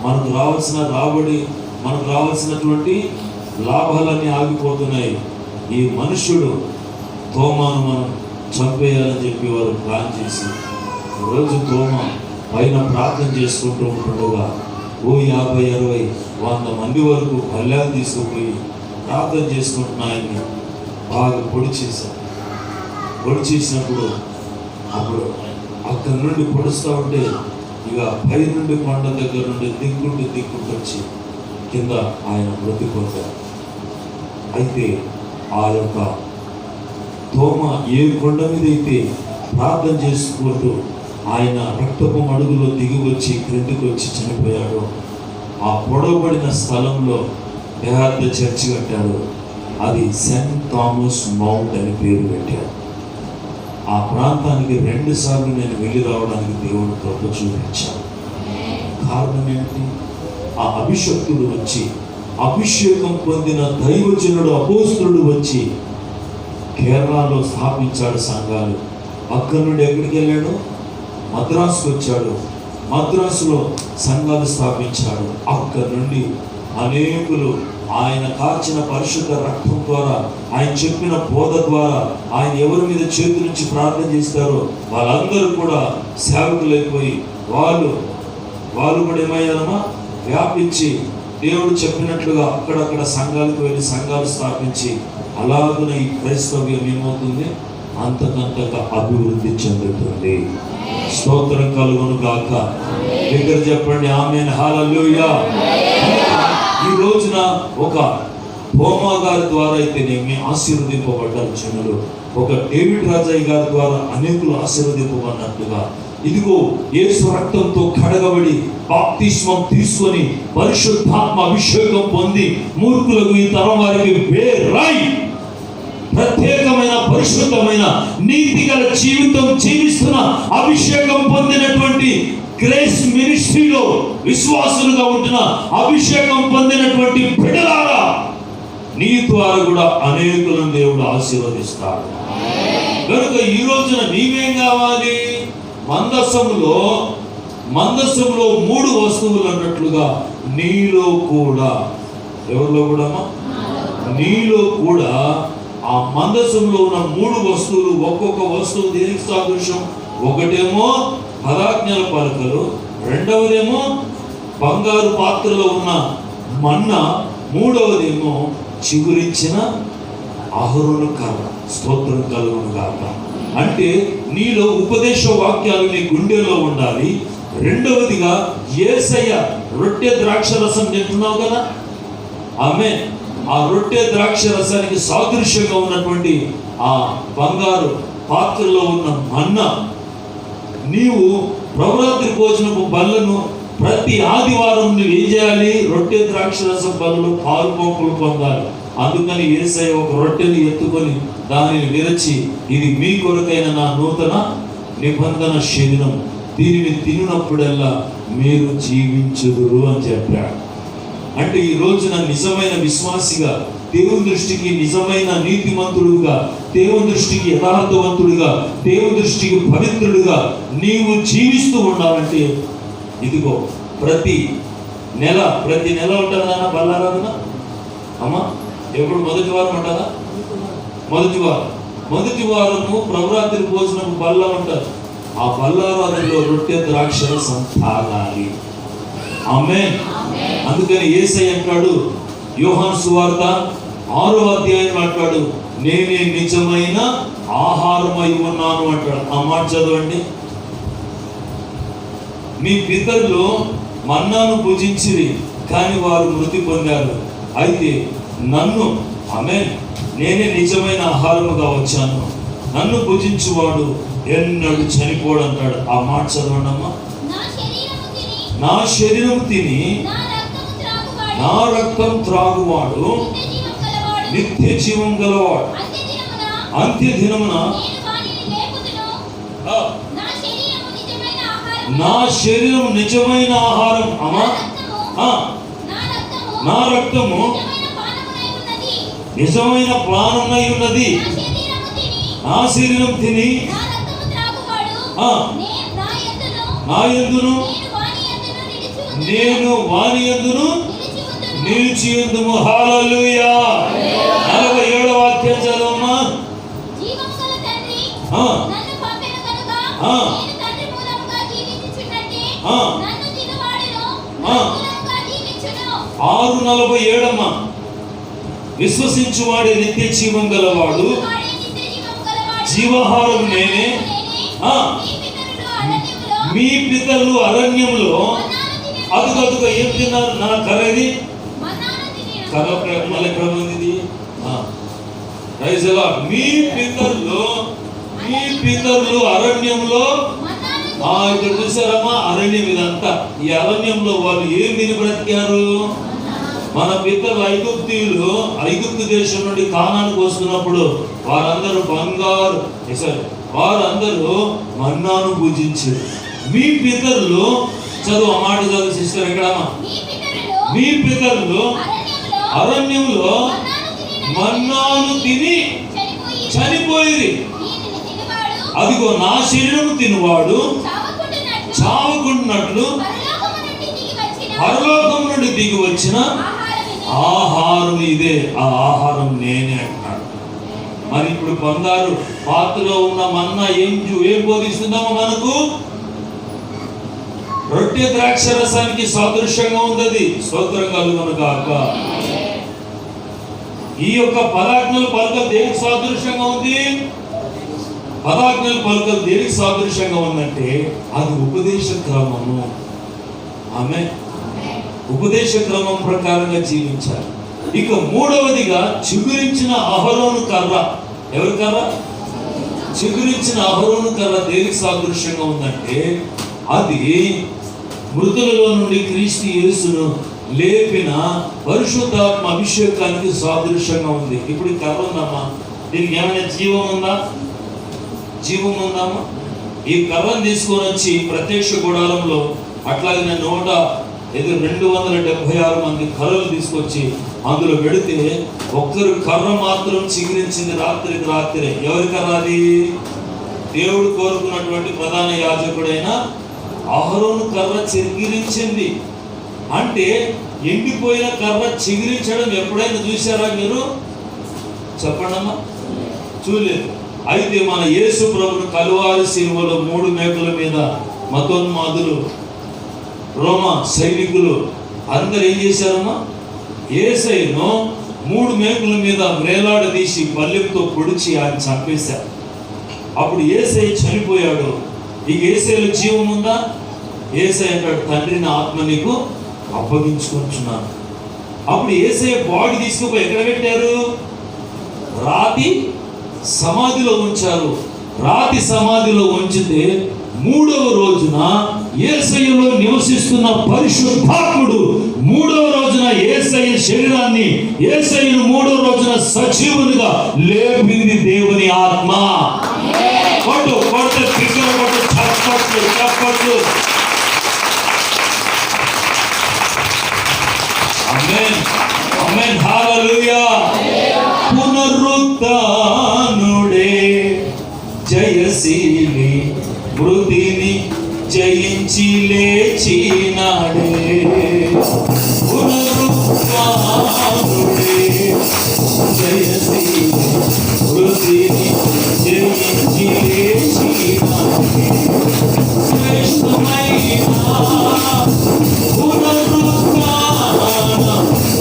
మనకు రావాల్సిన రాబడి, మనకు రావాల్సినటువంటి లాభాలన్నీ ఆగిపోతున్నాయి, ఈ మనుష్యుడు తోమాను మనం చంపేయాలని చెప్పి వారు ప్లాన్ చేసి, రోజు తోమ పైన ప్రార్థన చేసుకుంటూ ఉంటుండగా 50, 60, 100 మంది వరకు పల్లెలు తీసుకుపోయి ప్రార్థన చేసుకుంటున్న ఆయన్ని బాగా పొడి చేశారు. పొడి చేసినప్పుడు అప్పుడు అక్కడి నుండి పొడుస్తూ ఉంటే ఇక పై నుండి కొండ దగ్గర నుండి దిక్కుంటూ వచ్చి కింద ఆయన బ్రతిపోతారు. అయితే ఆ యొక్క తోమ ఏ కొండ మీద అయితే ప్రార్థన చేసుకుంటూ ఆయన రక్తపు మడుగులో దిగి వచ్చి క్రిందికి వచ్చి చనిపోయాడు, ఆ పొడవబడిన స్థలంలో పెద్ద చర్చి కట్టాడు. అది సెయింట్ థామస్ మౌంట్ అని పేరు పెట్టాడు. ఆ ప్రాంతానికి 2 సార్లు నేను వెళ్ళి రావడానికి దేవుడు కృప చూపించాను. కారణం ఏంటి? ఆ అభిషక్తుడు వచ్చి, అభిషేకం పొందిన దైవజనుడు అపోస్తలుడు వచ్చి కేరళలో స్థాపించాడు సంఘాలు. అక్కడి నుండి ఎక్కడికి వెళ్ళాడు? మద్రాసుకు వచ్చాడు. మద్రాసులో సంఘాలు స్థాపించాడు. అక్కడి నుండి అనేకులు ఆయన కార్చిన పరిశుద్ధ రక్తం ద్వారా, ఆయన చెప్పిన బోధ ద్వారా, ఆయన ఎవరి మీద చేతుల నుంచి ప్రార్థన చేస్తారో వాళ్ళందరూ కూడా సేవకులైపోయి వాళ్ళు కూడా ఏమయ్యారమ్మా, వ్యాపించి దేవుడు చెప్పినట్లుగా అక్కడక్కడ సంఘాలకు వెళ్ళి సంఘాలు స్థాపించి అలాగున ఈ క్రైస్తవ్యం ఏమవుతుంది? అంతకంతగా అభివృద్ధి చెందుతుంది. స్తోత్రం కలుగును గాక. దగ్గర చెప్పండి ఆమేన్, హల్లెలూయా. ఈ రోజున ఒక హోమా గారి ద్వారా అయితేనేమి ఆశీర్వదింపబడ్డారు జనులు, ఒక డేవిడ్ రాజయ్య గారి ద్వారా అనేకులు ఆశీర్వదింపబడినట్లుగా ఇదిగో యేసు రక్తంతో కడగబడి బాప్తిస్మం తీసుకొని పరిశుద్ధాత్మ అభిషేకం పొంది మూర్ఖులకు ఈ తరం వారికి వేరై ప్రత్యేకమైన పరిశుద్ధమైన నీతిగల జీవితం జీవిస్తున్న అభిషేకం పొందినటువంటి గ్రేస్ మినిస్ట్రీలో విశ్వాసులుగా ఉంటున్న అభిషేకం పొందినటువంటి బిడ్డలారా, నీ ద్వారా కూడా అనేకులను దేవుడు ఆశీర్వదిస్తాడు. కనుక ఈ రోజున నీవేం కావాలి? మందసంలో 3 వస్తువులు అన్నట్లుగా నీలో కూడా, ఎవరిలో కూడా? నీలో కూడా ఆ మందసంలో ఉన్న 3 వస్తువులు, ఒక్కొక్క వస్తువు దేనికి సాదృశ్యం? ఒకటేమో పదాజ్ఞల పలకలు, రెండవదేమో బంగారు పాత్రలో ఉన్న మన్నా, మూడవదేమో చిగురించిన అహరోను కర్ర. స్తోత్రం కలుగును గాక. అంటే నీలో ఉపదేశ వాక్యాలు నీ గుండెలో ఉండాలి. రెండవదిగా యేసయ్య రొట్టె ద్రాక్ష రసం తింటున్నావు కదా, ఆమేన్. ఆ రొట్టె ద్రాక్ష రసానికి సాదృశ్యంగా ఉన్నటువంటి ఆ బంగారు పాత్రలో ఉన్న మన్నా, నీవు నవరాత్రి భోజనపు బల్లను ప్రతి ఆదివారం నువ్వు ఏం చేయాలి? రొట్టె ద్రాక్ష రసం బల్లలో పాలు పంపులు పొందాలి. అందుకని యేసయ్య ఒక రొట్టెని ఎత్తుకొని దానిని విరచి, ఇది మీ కొరకైన నా నూతన నిబంధన శరీరం, దీనిని తిన్నప్పుడల్లా మీరు జీవించుదురు అని చెప్పాడు. అంటే ఈ రోజున నిజమైన విశ్వాసిగా, దేవుని దృష్టికి నిజమైన నీతిమంతుడుగా, దేవుని దృష్టికి యథార్థవంతుడిగా, దేవుని దృష్టికి పవిత్రుడిగా నీవు జీవిస్తూ ఉండాలంటే ఇదిగో ప్రతి నెల ఉంటుందా బల్లారాధన? అమ్మా ఎప్పుడు మొదటి వారం ఉంటుందా? మొదటి వారము నవరాత్రి భోజనం బల్ల ఉంటారు. ఆ బల్లారాధనలో రొట్టె ద్రాక్ష రసం తాగాలి. ఆమేన్. అందుకని యేసయ్య అంటాడు, యోహాను సువార్త 6వ అధ్యాయం అంటాడు, నేనే నిజమైన ఆహారమై ఉన్నాను అంటాడు. ఆ మాట చదవండి. మీ పితరులు మన్నాను భుజించిరి, కానీ వారు మృతి పొందారు. అయితే నన్ను, ఆమేన్, నేనే నిజమైన ఆహారముగా వచ్చాను, నన్ను భుజించువాడు ఎన్నడూ చనిపోడు అంటాడు. ఆ మాట చదవండి అమ్మా. నా శరీరం తిని నా రక్తం త్రాగువాడు నిత్య జీవం గలవాడు, అంత్యదినమున నా శరీరం నిజమైన ఆహారం. అమ్మా, నా రక్తము నిజమైన పానమై ఉన్నది. నా శరీరం తిని నా యందును నేను వాని యందును నిలిచి ఉందుము. హల్లెలూయా. 47వ వాక్యం చదవమ్మా. ఆ 6:47 విశ్వసించువాడే నిత్య జీవం గలవాడు, జీవాహారం నేనే. మీ పితరులు అరణ్యంలో అదుగదుగా ఏం తిన్నారు? నా కర్రది కర్ర మళ్ళీ క్రమంది. మీ పితరులు అరణ్యంలో ఇక్కడ చూసారమ్మా, అరణ్యం ఇదంతా. ఈ అరణ్యంలో వాళ్ళు ఏం తిని బ్రతికారు? మన పితరులు ఐగుప్తు దేశం నుండి కానానికి వస్తున్నప్పుడు వారందరూ వారందరూ మన్నాను పూజించారు. మీ పితరులు చదువు ఆ మాట చదువు సిస్టర్ ఎక్కడమ్మా? మీ పితరులు అరణ్యంలో మన్నాను తిని చనిపోయి, అదిగో నా శరీరం తినువాడు చావకుంటున్నట్లు పరలోకం నుండి దిగి వచ్చిన ఆహారం ఇదే, ఆ ఆహారం నేనే అంటాడు. మరి ఇప్పుడు బంగారు పాత్రలో ఉన్న మన్నా ఏం బోధిస్తుందామో మనకు? రొట్టె ద్రాక్ష రసానికి సాదృశ్యంగా ఉంది. స్తోత్రం కలుగును గాక. ఈ యొక్క పదాజ్ఞలు పలుకలు దేనికి సాదృశ్యంగా ఉంది? పదాజ్ఞలు పలుకలు దేనికి సాదృశ్యంగా ఉందంటే అది ఉపదేశ క్రమము. ఆమె ఉపదేశ క్రమం ప్రకారంగా జీవించాలి. ఇక మూడవదిగా చిగురించిన అహరోను కర్ర. ఎవరి కర్ర? చిగురించిన అహరోను కర్ర దేనికి సాదృశ్యంగా ఉందంటే అది మృతులలో నుండి క్రీస్తు యేసును లేపిన పరిశుద్ధాత్మ అభిషేకానికి సాదృశ్యంగా ఉంది. ఇప్పుడు ఈ కర్ర ఉందమ్మా, దీనికి ఏమైనా జీవం ఉందా? జీవం ఉందామా? ఈ కర్రను తీసుకొని వచ్చి ప్రత్యక్ష గుడారంలో అట్లాగే 276 మంది కర్రలు తీసుకొచ్చి అందులో పెడితే ఒక్కరు కర్ర మాత్రం చిగురించింది రాత్రికి రాత్రే. ఎవరి కర్ర అది? దేవుడు కోరుకున్నటువంటి ప్రధాన యాజకుడైన అహరోను కర్ర చిగురించింది. అంటే ఎండిపోయిన కర్ర చిగురించడం ఎప్పుడైనా చూసారా మీరు? చెప్పండమ్మా. చూడలేదు. అయితే మన యేసు ప్రభును కలువారి సిలువలో 3 మేకుల మీద మతోన్మాదులు, రోమా సైనికులు అందరు ఏం చేశారమ్మా? యేసయ్యను 3 మేకుల మీద వేలాడదీసి పల్లెంతో పొడిచి ఆయన చంపేశారు. అప్పుడు యేసయ్య చనిపోయాడు. ఇక యేసయ్యలో జీవం ఉందా? యేసయ్య అంటాడు, తండ్రి నా ఆత్మ నీకు అప్పగించుకుంటున్నాను. అప్పుడు యేసయ్య బాడీ తీసుకుపోయి ఎక్కడ పెట్టారు? రాతి సమాధిలో ఉంచారు. రాతి సమాధిలో ఉంచితే 3వ రోజున యేసయ్యలో నివసిస్తున్న పరిశుద్ధాత్ముడు 3వ రోజున యేసయ్య శరీరాన్ని, యేసయ్యను 3వ రోజున సజీవునిగా లేపింది దేవుని ఆత్మ. చెప్పట్లు. ఆమేన్, ఆమేన్, హల్లెలూయా. పునరుత్థానుడే జయశీలి, మృతిని జయించి లేచినాడే. పునరుత్థానుడే జయశీలి, మృతిని జయించి లేచినాడే. శ్రేష్టమైన పునరుత్థాన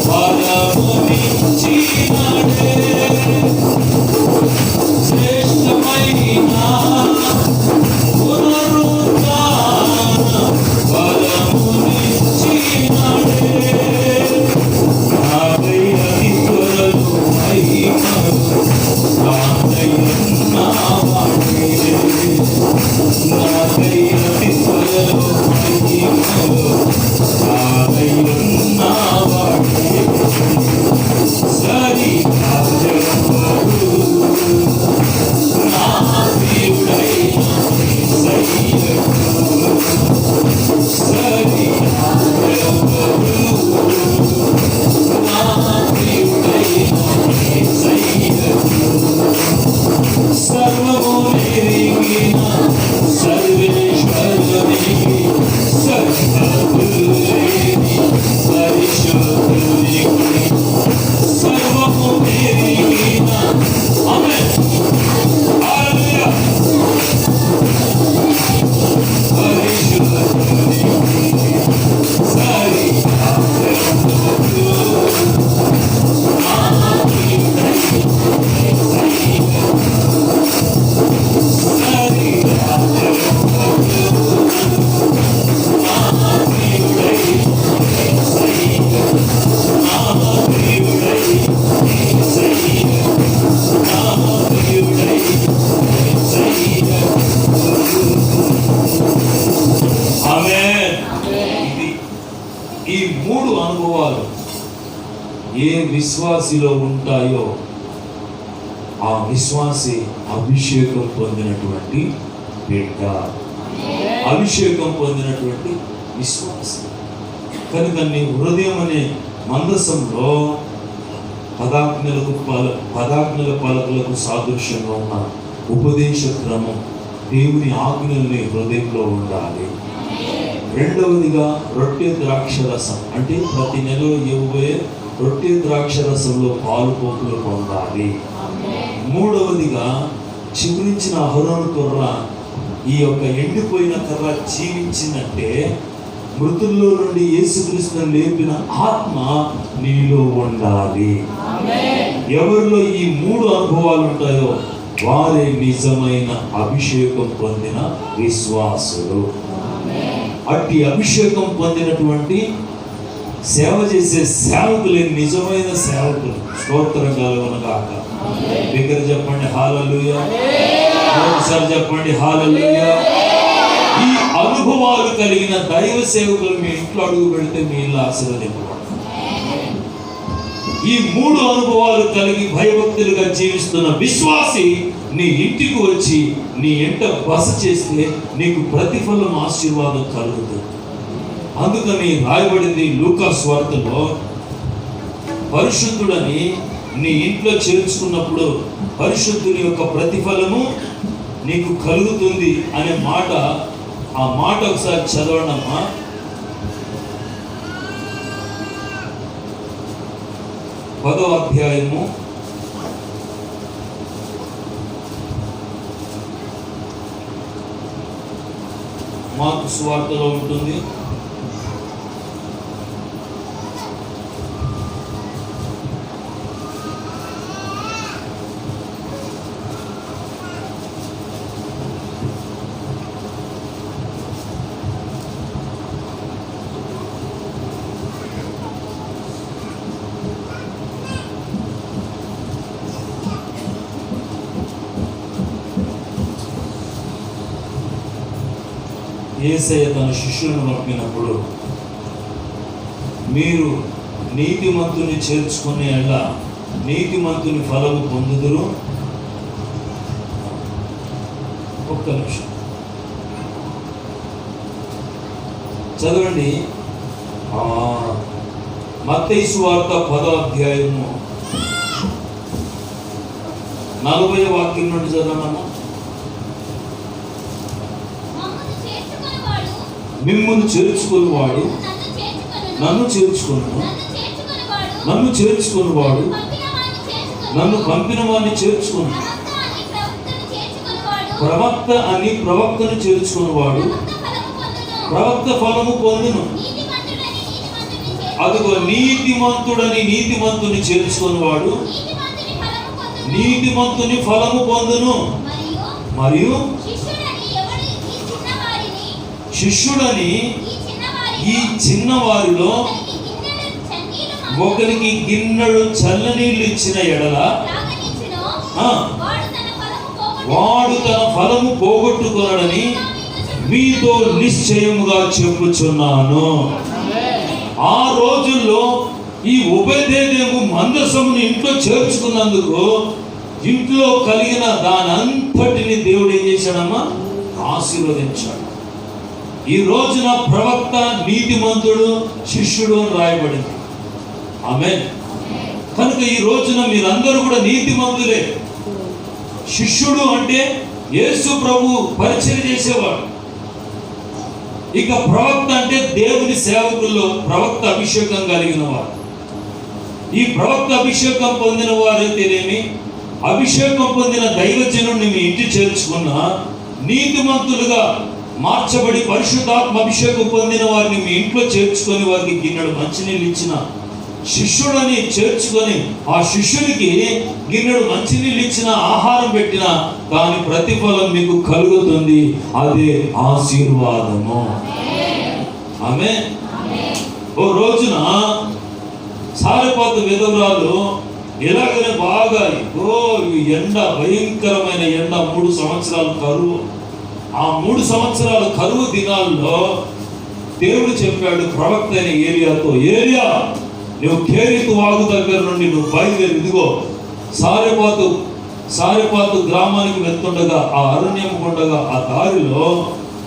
పరమునిచ్చి ఏ విశ్వాసిలో ఉంటాయో ఆ విశ్వాసి అభిషేకం పొందినటువంటి బిడ్డ, అభిషేకం పొందినటువంటి విశ్వాసి. కనుక నీ హృదయం అనే మందసంలో పదాజ్ఞల పలకలకు సాదృశ్యంగా ఉన్న ఉపదేశ క్రమం, దేవుని ఆజ్ఞలు నీ హృదయంలో ఉండాలి. రెండవదిగా రొట్టె ద్రాక్షరసం, అంటే ప్రతి నెలలో ఇవ్వబోయే రొట్టె ద్రాక్షరసంలో పాలు పోపులు పొందాలి. మూడవదిగా చిగురించిన అహరోను కర్ర, ఈ యొక్క ఎండిపోయిన కర్ర జీవించిందంటే మృతుల్లో నుండి యేసుక్రీస్తును లేపిన ఆత్మ నీలో ఉండాలి. ఎవరిలో ఈ 3 అనుభవాలు ఉంటాయో వారే నిజమైన అభిషేకం పొందిన విశ్వాసులు. అట్టి అభిషేకం పొందినటువంటి సేవ చేసే సేవకులే నిజమైన సేవకులు. స్తోత్రం కలుగునుగాక. దగ్గర చెప్పండి హల్లెలూయా. ఒకసారి చెప్పండి హల్లెలూయా. ఈ అనుభవాలు కలిగిన దైవ సేవకులు మీ ఇంట్లో అడుగు పెడితే మీ ఇల్లు ఆశీర్వదింపబడతారు. ఈ 3 అనుభవాలు కలిగి భయభక్తులుగా జీవిస్తున్న విశ్వాసి నీ ఇంటికి వచ్చి నీ ఇంట బస చేస్తే నీకు ప్రతిఫలం, ఆశీర్వాదం కలుగుతుంది. అందుకని రాయబడింది లూకా సువార్తలో, పరిశుద్ధుడని నీ ఇంట్లో చేర్చుకున్నప్పుడు పరిశుద్ధుని యొక్క ప్రతిఫలము నీకు కలుగుతుంది అనే మాట. ఆ మాట ఒకసారి చదవడమ్మా. పదో అధ్యాయము మార్కు సువార్తలో ఉంటుంది. యేసయ్య తన శిష్యులను పంపినప్పుడు, మీరు నీతిమంతుని చేర్చుకునే ఎడల నీతిమంతుని ఫలము పొందుదురు. ఒక్క నిమిషం చదవండి. మత్తయి సువార్త 10వ అధ్యాయము 40వ వాక్యం నుండి చదవమన్నా. మిమ్మల్ని చేర్చుకునివాడు నన్ను చేర్చుకును, నన్ను చేర్చుకునివాడు నన్ను పంపిన వాడిని చేర్చుకును. ప్రవక్త అని ప్రవక్తను చేర్చుకునివాడు ప్రవక్త ఫలము పొందును. అదిగో నీతిమంతుడని నీతిమంతుని చేర్చుకునివాడు నీతిమంతుని ఫలము పొందును. మరియు శిష్యుడని ఈ చిన్నవారిలో ఒకరికి గిన్నెడు చల్లనీళ్ళు ఇచ్చిన ఎడల వాడు తన ఫలము పోగొట్టుకొనడని మీతో నిశ్చయముగా చెప్పుచున్నాను. ఆ రోజుల్లో ఈ ఉబేదేము మందసమును ఇంట్లో చేర్చుకున్నందుకు ఇంట్లో కలిగిన దానంతటిని దేవుడు ఏం చేశాడమ్మా? ఆశీర్వదించాడు. ఈ రోజున ప్రవక్త నీతిమంతుడు, శిష్యుడు అని రాయబడింది. ఆమేన్. కనుక ఈ రోజున మీరందరూ కూడా నీతిమంతులే. శిష్యుడు అంటే యేసు ప్రభు పరిచయం చేసేవాడు. ఇక ప్రవక్త అంటే దేవుని సేవకుల్లో ప్రవక్త అభిషేకం కలిగిన వారు. ఈ ప్రవక్త అభిషేకం పొందిన వారైతేనేమి, అభిషేకం పొందిన దైవజనుడిని మీ ఇంటి చేర్చుకున్న నీతిమంతులుగా మార్చబడి పరిశుద్ధాత్మ అభిషేకం పొందిన వారిని మీ ఇంట్లో చేర్చుకొని వారికి గిన్నెడు మంచినీళ్ళు ఇచ్చిన శిష్యుడని చేర్చుకొని ఆ శిష్యునికి గిన్నెడు మంచినీళ్ళు ఇచ్చిన, ఆహారం పెట్టిన దాని ప్రతిఫలం మీకు కలుగుతుంది. అదే ఆశీర్వాదము. ఆమేన్. ఓ రోజున సారెపాతు విధవరాలు ఎలాగనే బాగా ఎండ, భయంకరమైన ఎండ, 3 సంవత్సరాలు కరువు. ఆ 3 సంవత్సరాల కరువు దినాల్లో దేవుడు చెప్పాడు ప్రవక్త అయిన ఏలియాతో, ఏలియా నువ్వు కేరీతు వాగు దగ్గర నుండి నువ్వు బయలుదేరి ఇదిగో సారెపాతు గ్రామానికి వెళ్తుండగా, ఆ అరణ్యం ఉండగా ఆ దారిలో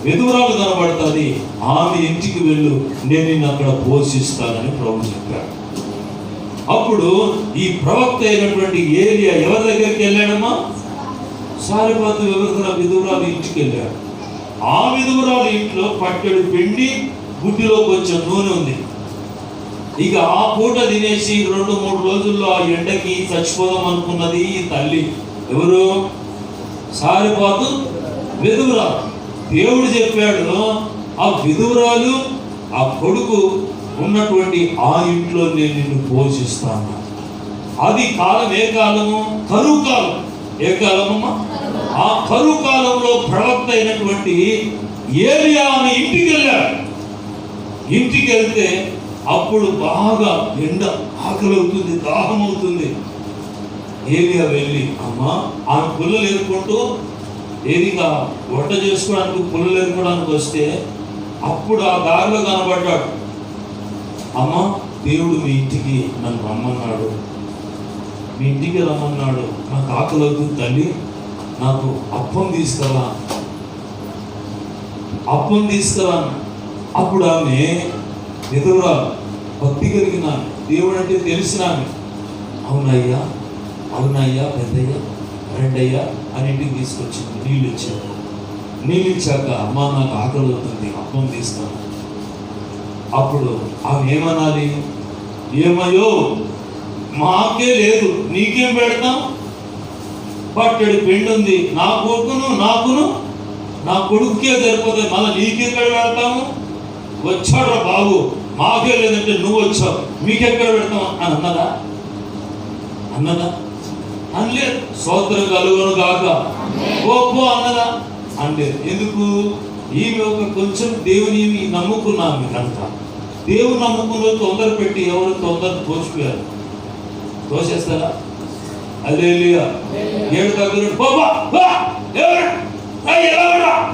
విధురాలు కనబడుతుంది, ఆమె ఇంటికి వెళ్ళు, నేను నిన్ను అక్కడ పోషిస్తానని ప్రభు చెప్పాడు. అప్పుడు ఈ ప్రవక్త అయినటువంటి ఏలియా ఎవరి దగ్గరికి వెళ్ళాడమ్మా? సారెపాతు విధురాలు ఇంటికి వెళ్ళాడు. ఆ విధురాలు ఇంట్లో పట్టెడు పిండి, గుడ్డిలో కొంచెం నూనె ఉంది. ఇక ఆ పూట తినేసి 2-3 రోజుల్లో ఆ ఎండకి చచ్చిపోదాం అనుకున్నది ఈ తల్లి. ఎవరు? సారెపాతు విధురాలు. దేవుడు చెప్పాడు, ఆ విధురాలు ఆ కొడుకు ఉన్నటువంటి ఆ ఇంట్లో నేను నిన్ను పోషిస్తాను. అది కాలం ఏ కాలము? కరువు కాలం. ఏ కాలమమ్మా? ఆ కరువు కాలంలో ప్రవక్త అయినటువంటి ఏలియా ఆమె ఇంటికి వెళ్ళాడు. ఇంటికి వెళ్తే అప్పుడు బాగా ఎండ, ఆకలి అవుతుంది, దాహం అవుతుంది. ఏలియా వెళ్ళి, అమ్మా, ఆమె పుల్లలు ఏరుకుంటూ ఏదిగా వంట చేసుకోవడానికి పుల్లలు ఏరుకోవడానికి వస్తే అప్పుడు ఆ దారిలో కనబడ్డాడు. అమ్మా, దేవుడు మీ ఇంటికి నన్ను రమ్మన్నాడు, మీ ఇంటికి రమ్మన్నాడు, నాకు ఆకలి అవుతుంది తల్లి, నాకు అప్పం తీసుకురా. అప్పుడు ఆమె ఎదురా భక్తి కలిగిన, దేవుడు అంటే తెలిసిన ఆమె, అవునయ్యా పెద్దయ్యా, రెండయ్యా అని ఇంటికి తీసుకొచ్చింది. నీళ్ళు ఇచ్చాక, అమ్మ నాకు ఆకలి అవుతుంది, అప్పం తీస్తాను. అప్పుడు ఆమె ఏమనాలి? ఏమయ్యో, మాకే లేదు, నీకేం పెడతాం? పట్టెడు పిండి ఉంది, నాకును నా కొడుకుకే సరిపోతుంది, మళ్ళీ నీకెక్కడ పెడతాము? వచ్చాడు రా బాబు, మాకే లేదంటే నువ్వు వచ్చావు, మీకెక్కడ పెడతాం అని అన్నదా? అనలేదు. స్తోత్రం కలుగును గాక, గొప్ప అన్నదా? అనలేదు. ఎందుకు? ఈమె ఒక కొంచెం దేవుని నమ్ముకున్నాము కనుక. దేవుని నమ్ముకున్న తొందర పెట్టి ఎవరు తొందర తోసేస్తారా? హల్లెలూయా. ఏడు దగ్గర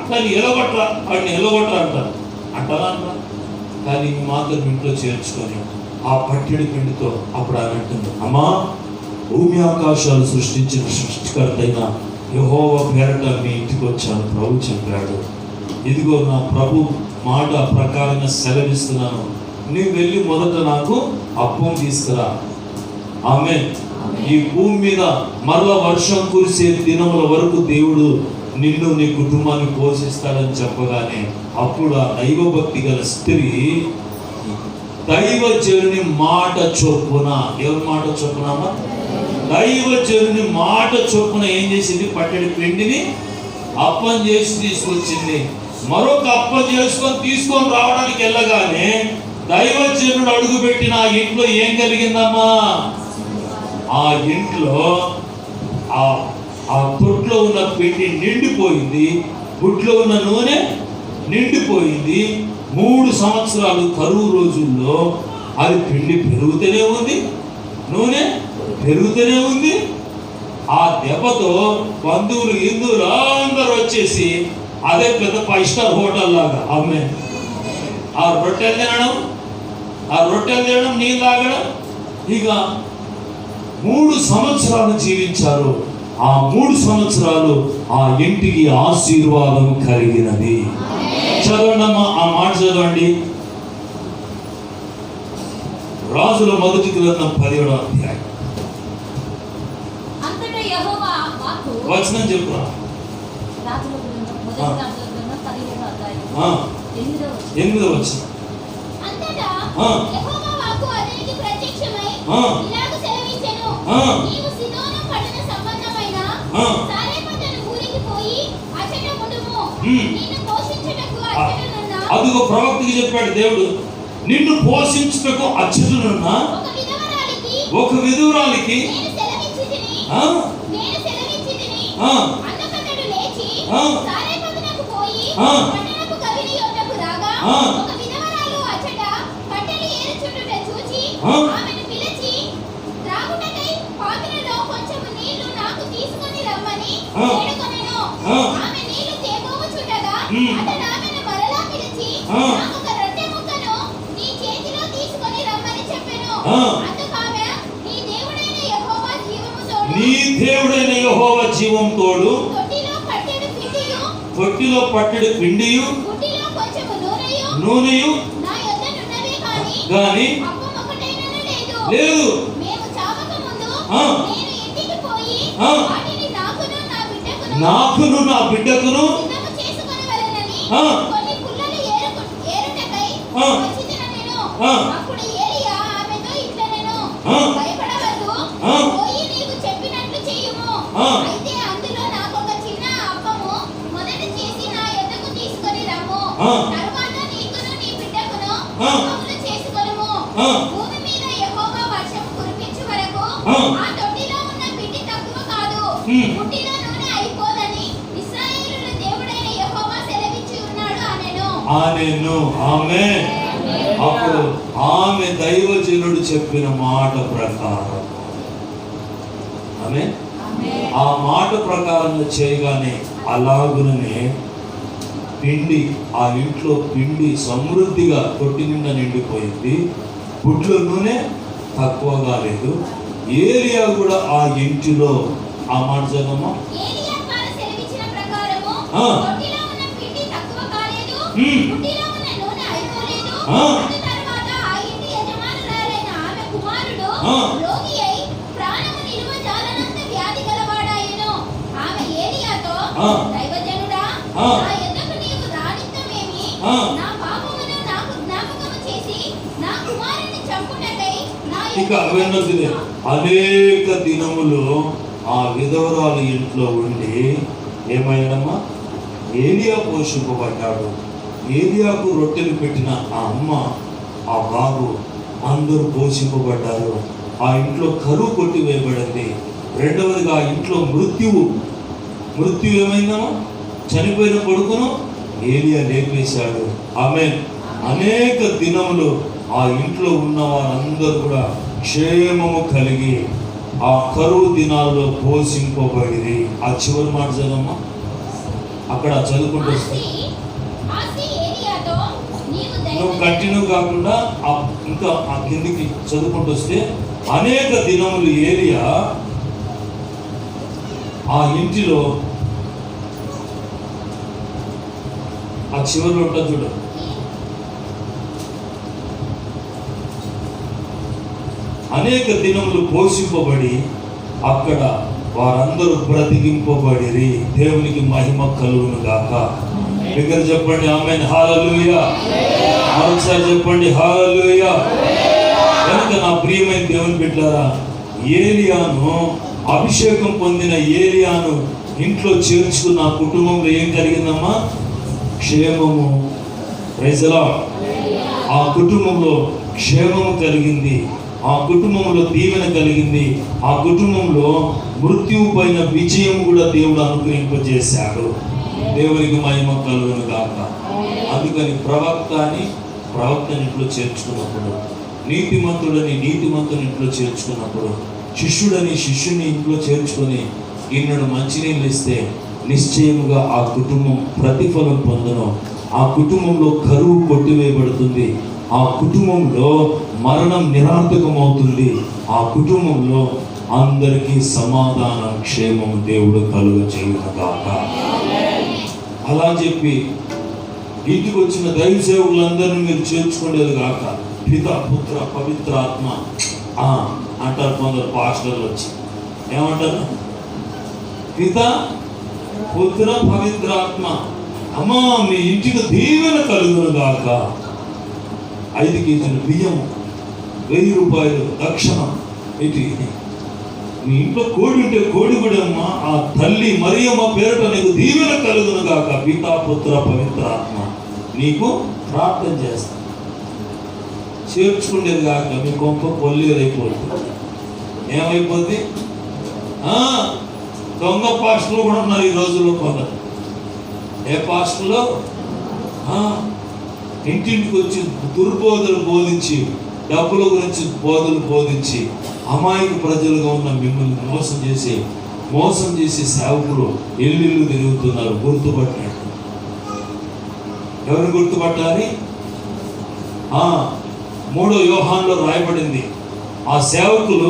కానీ ఎలగొట్టరా, వాడిని ఎలగొట్టరా అంటారా? కానీ మాత్రం ఇంట్లో చేర్చుకొని ఆ పట్టెడి పిండితో అప్పుడు ఆమె అంటుంది, అమ్మా, భూమి ఆకాశాలు సృష్టించిన సృష్టికర్త అయిన యెహోవా పేరట మీ ఇంటికి వచ్చాను, ప్రభు చెప్పాడు. ఇదిగో నా ప్రభు మాట ప్రకారంగా సెలవిస్తున్నాను, నువ్వు వెళ్ళి మొదట నాకు అప్పం తీసుకురా. ఆమేన్. ఈ భూమి మీద మరలా వర్షం కురిసే దినముల వరకు దేవుడు నిన్ను నీ కుటుంబాన్ని పోషిస్తాడని చెప్పగానే అప్పుడు ఆ దైవభక్తి గల స్త్రీ దైవజనుని మాట చొప్పున, ఎవరి మాట చొప్పున? దైవజనుని మాట చొప్పున ఏం చేసింది? పట్టెడి పిండిని అప్పం చేసి తీసుకొచ్చింది. మరొక అప్పం తీసుకొని రావడానికి వెళ్ళగానే దైవజనుడు అడుగు పెట్టిన ఆ ఇంట్లో ఏం కలిగిందమ్మా? ఆ ఇంట్లో ఆ తొట్లో ఉన్న పిండి నిండిపోయింది, బుట్లో ఉన్న నూనె నిండిపోయింది. 3 సంవత్సరాలు కరువు రోజుల్లో అది పిండి పెరుగుతూనే ఉంది, నూనె పెరుగుతూనే ఉంది. ఆ దెబ్బతో బంధువులు అందరూ వచ్చేసి అదే పెద్ద 5 స్టార్ హోటల్ లాగా అమ్మే ఆ రొట్టెలు తినడం, నీళ్ళు తాగడం. ఇక 3 సంవత్సరాలు జీవించారు. ఆ 3 సంవత్సరాలు ఆ ఇంటికి ఆశీర్వాదం కలిగినది. చదవండమ్మా, ఆ మాట చదవండి. రాజుల మొదటి గ్రంథం 17వ అధ్యాయం. వచనం చెప్పురా. 8వ వచనం. అదిగో ప్రవక్తకి చెప్పాడు దేవుడు, నిన్ను పోషించుటకు అచ్చటనున్న ఒక విధురాలికి దేవుడైన యెహోవా జీవం తోడు, తొట్టిలో పట్టెడు పిండియు తొట్టిలో పట్టెడు పిండియు బుడ్డిలో కొంచెము నూనెయు నా యొద్ద నున్నవే గాని అప్పం ఒకటైనను లేదు. లేదు. మేము చావక ముందు ఆ. నేను ఇంటికి పోయి ఆ. వాటిని నాకును నా బిడ్డకును సిద్ధము చేసుకొనవలెనని ఆ. కొన్ని పుల్లలు ఏరుటకై ఆ. వచ్చితినెను. ఆ. అప్పుడు ఏలీయా ఆమెతో ఇట్లనెను, ఆ. భయపడవద్దు, ఆ. పోయి నీవు చెప్పినట్లు చెయ్యుము. ఆ. అయితే అందులో నాకొక చిన్న అప్పము మొదట చేసి నా యొద్దకు తీసుకొని రమ్ము. ఆ. తరువాత నీకును నీ బిడ్డకును ఆ. అప్పములు చేసుకొనుము. ఆ. భూమి మీద యెహోవా వర్షము కురిపించు వరకు ఆ. ఆ తొట్టిలో ఉన్న పిండి తక్కువ కాదు, ఉమ్. బుడ్డిలో నూనె అయిపోదని ఇశ్రాయేలుల దేవుడైన యెహోవా సెలవిచ్చి ఉన్నాడు అనెను. ఆమెను. ఆమేన్. అప్పుడు ఆమె దైవజనుడు చెప్పిన మాట ప్రకారం ఆమేన్. ఆ మాట ప్రకారంగా చేయగానే అలాగుననే పిండి, ఆ ఇంట్లో పిండి సమృద్ధిగా తొట్టి నిండా నిండిపోయింది. గుడ్లో నూనె తక్కువగా లేదు. ఏలియా కూడా ఆ ఇంటిలో, ఆ మాట చదవమ్మా. ఏలీయా ద్వారా సెలవిచ్చిన ప్రకారము ఆ. తొట్టిలో ఉన్న పిండి తక్కువ కాలేదు, ఉమ్. బుడ్డిలో ఉన్న నూనె అయిపోలేదు. ఆ. అటు తరువాత ఆ ఇంటి యజమానురాలైన ఆమె కుమారుడు ఆ. రోగి అయి ప్రాణము నిలువ జాలనంత వ్యాధి గలవాడాయెను. ఆమె ఏలీయాతో, ఆ. దైవజనుడా, ఆ. నా యొద్దకు నీవు రానిత్తమేమి? ఆ. నా పాపమును నాకు జ్ఞాపకము చేసి నా కుమారుని చంపుటకై నా ఇక యొద్దకు వెన్నదిలే అనేక దినములు ఆ విధవరాలు ఇంట్లో ఉండి ఏమైనమ్మా, ఏలియా పోషింపబడ్డాడు. ఏలియాకు రొట్టెలు పెట్టిన ఆ అమ్మ, ఆ బాబు అందరూ పోషింపబడ్డారు. ఆ ఇంట్లో కరువు కొట్టివేయబడింది. రెండవదిగా ఆ ఇంట్లో మృత్యు ఏమైందమ్మా, చనిపోయిన కొడుకును ఏలియా లేపేశాడు. ఆమేన్. అనేక దినములు ఆ ఇంట్లో ఉన్న వారందరూ కూడా క్షేమము కలిగి ఆ కరువు దినాల్లో పోషింపబడిరి. ఆ చివరి మాట చదవమ్మా, అక్కడ చదువుకుంటూ వస్తే ఆసి ఏలీయాతో, నీవు నువ్వు కంటిన్యూ కాకుండా ఇంకా ఆ కిందికి చదువుకుంటూ వస్తే అనేక దినములు ఏలియా ఆ ఇంటిలో, ఆ చివరిలో ఉంటుంది చూడు, అనేక దినములు పోషింపబడి అక్కడ వారందరూ బ్రతికింపబడిరి. దేవునికి మహిమ కలుగును గాక. దగ్గర చెప్పండి ఆమేన్. హల్లెలూయా. మరొకసారి చెప్పండి హల్లెలూయా. కనుక నా ప్రియమైన దేవుని బిడ్డలారా, ఏలియాను, అభిషేకం పొందిన ఏలియాను ఇంట్లో చేర్చుకున్న ఆ కుటుంబంలో ఏం కలిగిందమ్మా? క్షేమము. Praise the Lord. ఆ కుటుంబంలో క్షేమము కలిగింది. ఆ కుటుంబంలో దీవెన కలిగింది. ఆ కుటుంబంలో మృత్యువు పైన విజయం కూడా దేవుడు అనుగ్రహింపజేశాడు. దేవునికి మహిమ కలుగును గాక. అందుకని ప్రవక్తని ఇంట్లో చేర్చుకున్నప్పుడు, నీతిమంతుడిని ఇంట్లో చేర్చుకున్నప్పుడు, శిష్యుని ఇంట్లో చేర్చుకొని గిన్నెడు మంచినీళ్ళు ఇస్తే నిశ్చయముగా ఆ కుటుంబం ప్రతిఫలం పొందును. ఆ కుటుంబంలో కరువు కొట్టివేయబడుతుంది. ఆ కుటుంబంలో మరణం నిరార్థకమవుతుంది. ఆ కుటుంబంలో అందరికీ సమాధానం, క్షేమం దేవుడు కలుగ చేయుగాక. అలా చెప్పి ఇంటికి వచ్చిన దైవ సేవకులందరినీ మీరు చేర్చుకునేది కాక, పిత పుత్ర పవిత్ర ఆత్మ అంటారు కొందరు పాస్టర్లు వచ్చి. ఏమంటారు? పిత పుత్ర పవిత్ర ఆత్మ. అమ్మా, మీ ఇంటికి దీవెన కలుగును గాక. 5 కేజీలు బియ్యం, 1000 రూపాయలు దక్షిణ. ఇటు మీ ఇంట్లో కోడి ఉంటే కోడి కూడా అమ్మా, ఆ తల్లి మరియమ్మ పేరుట నీకు దీవెన కలుగును గాక. పితా పుత్ర పవిత్ర ఆత్మ నీకు ప్రార్థన చేస్తా. చేర్చుకునేది కాక మీ కొంప పొల్లేరైపోతుంది. ఏమైపోద్ది? దొంగ పాస్టర్లు కూడా ఉన్నారు ఈ రోజుల్లో కొందరు. ఏ పాస్టర్లు ఇంటింటికి వచ్చి దుర్బోధలు బోధించి, డబ్బుల గురించి బోధలు బోధించి అమాయక ప్రజలుగా ఉన్న మిమ్మల్ని మోసం చేసి సేవకులు ఇల్లు తిరుగుతున్నారు. గుర్తుపట్టినట్టు. ఎవరు గుర్తుపట్టాలి? 3వ యోహానులో రాయబడింది, ఆ సేవకులు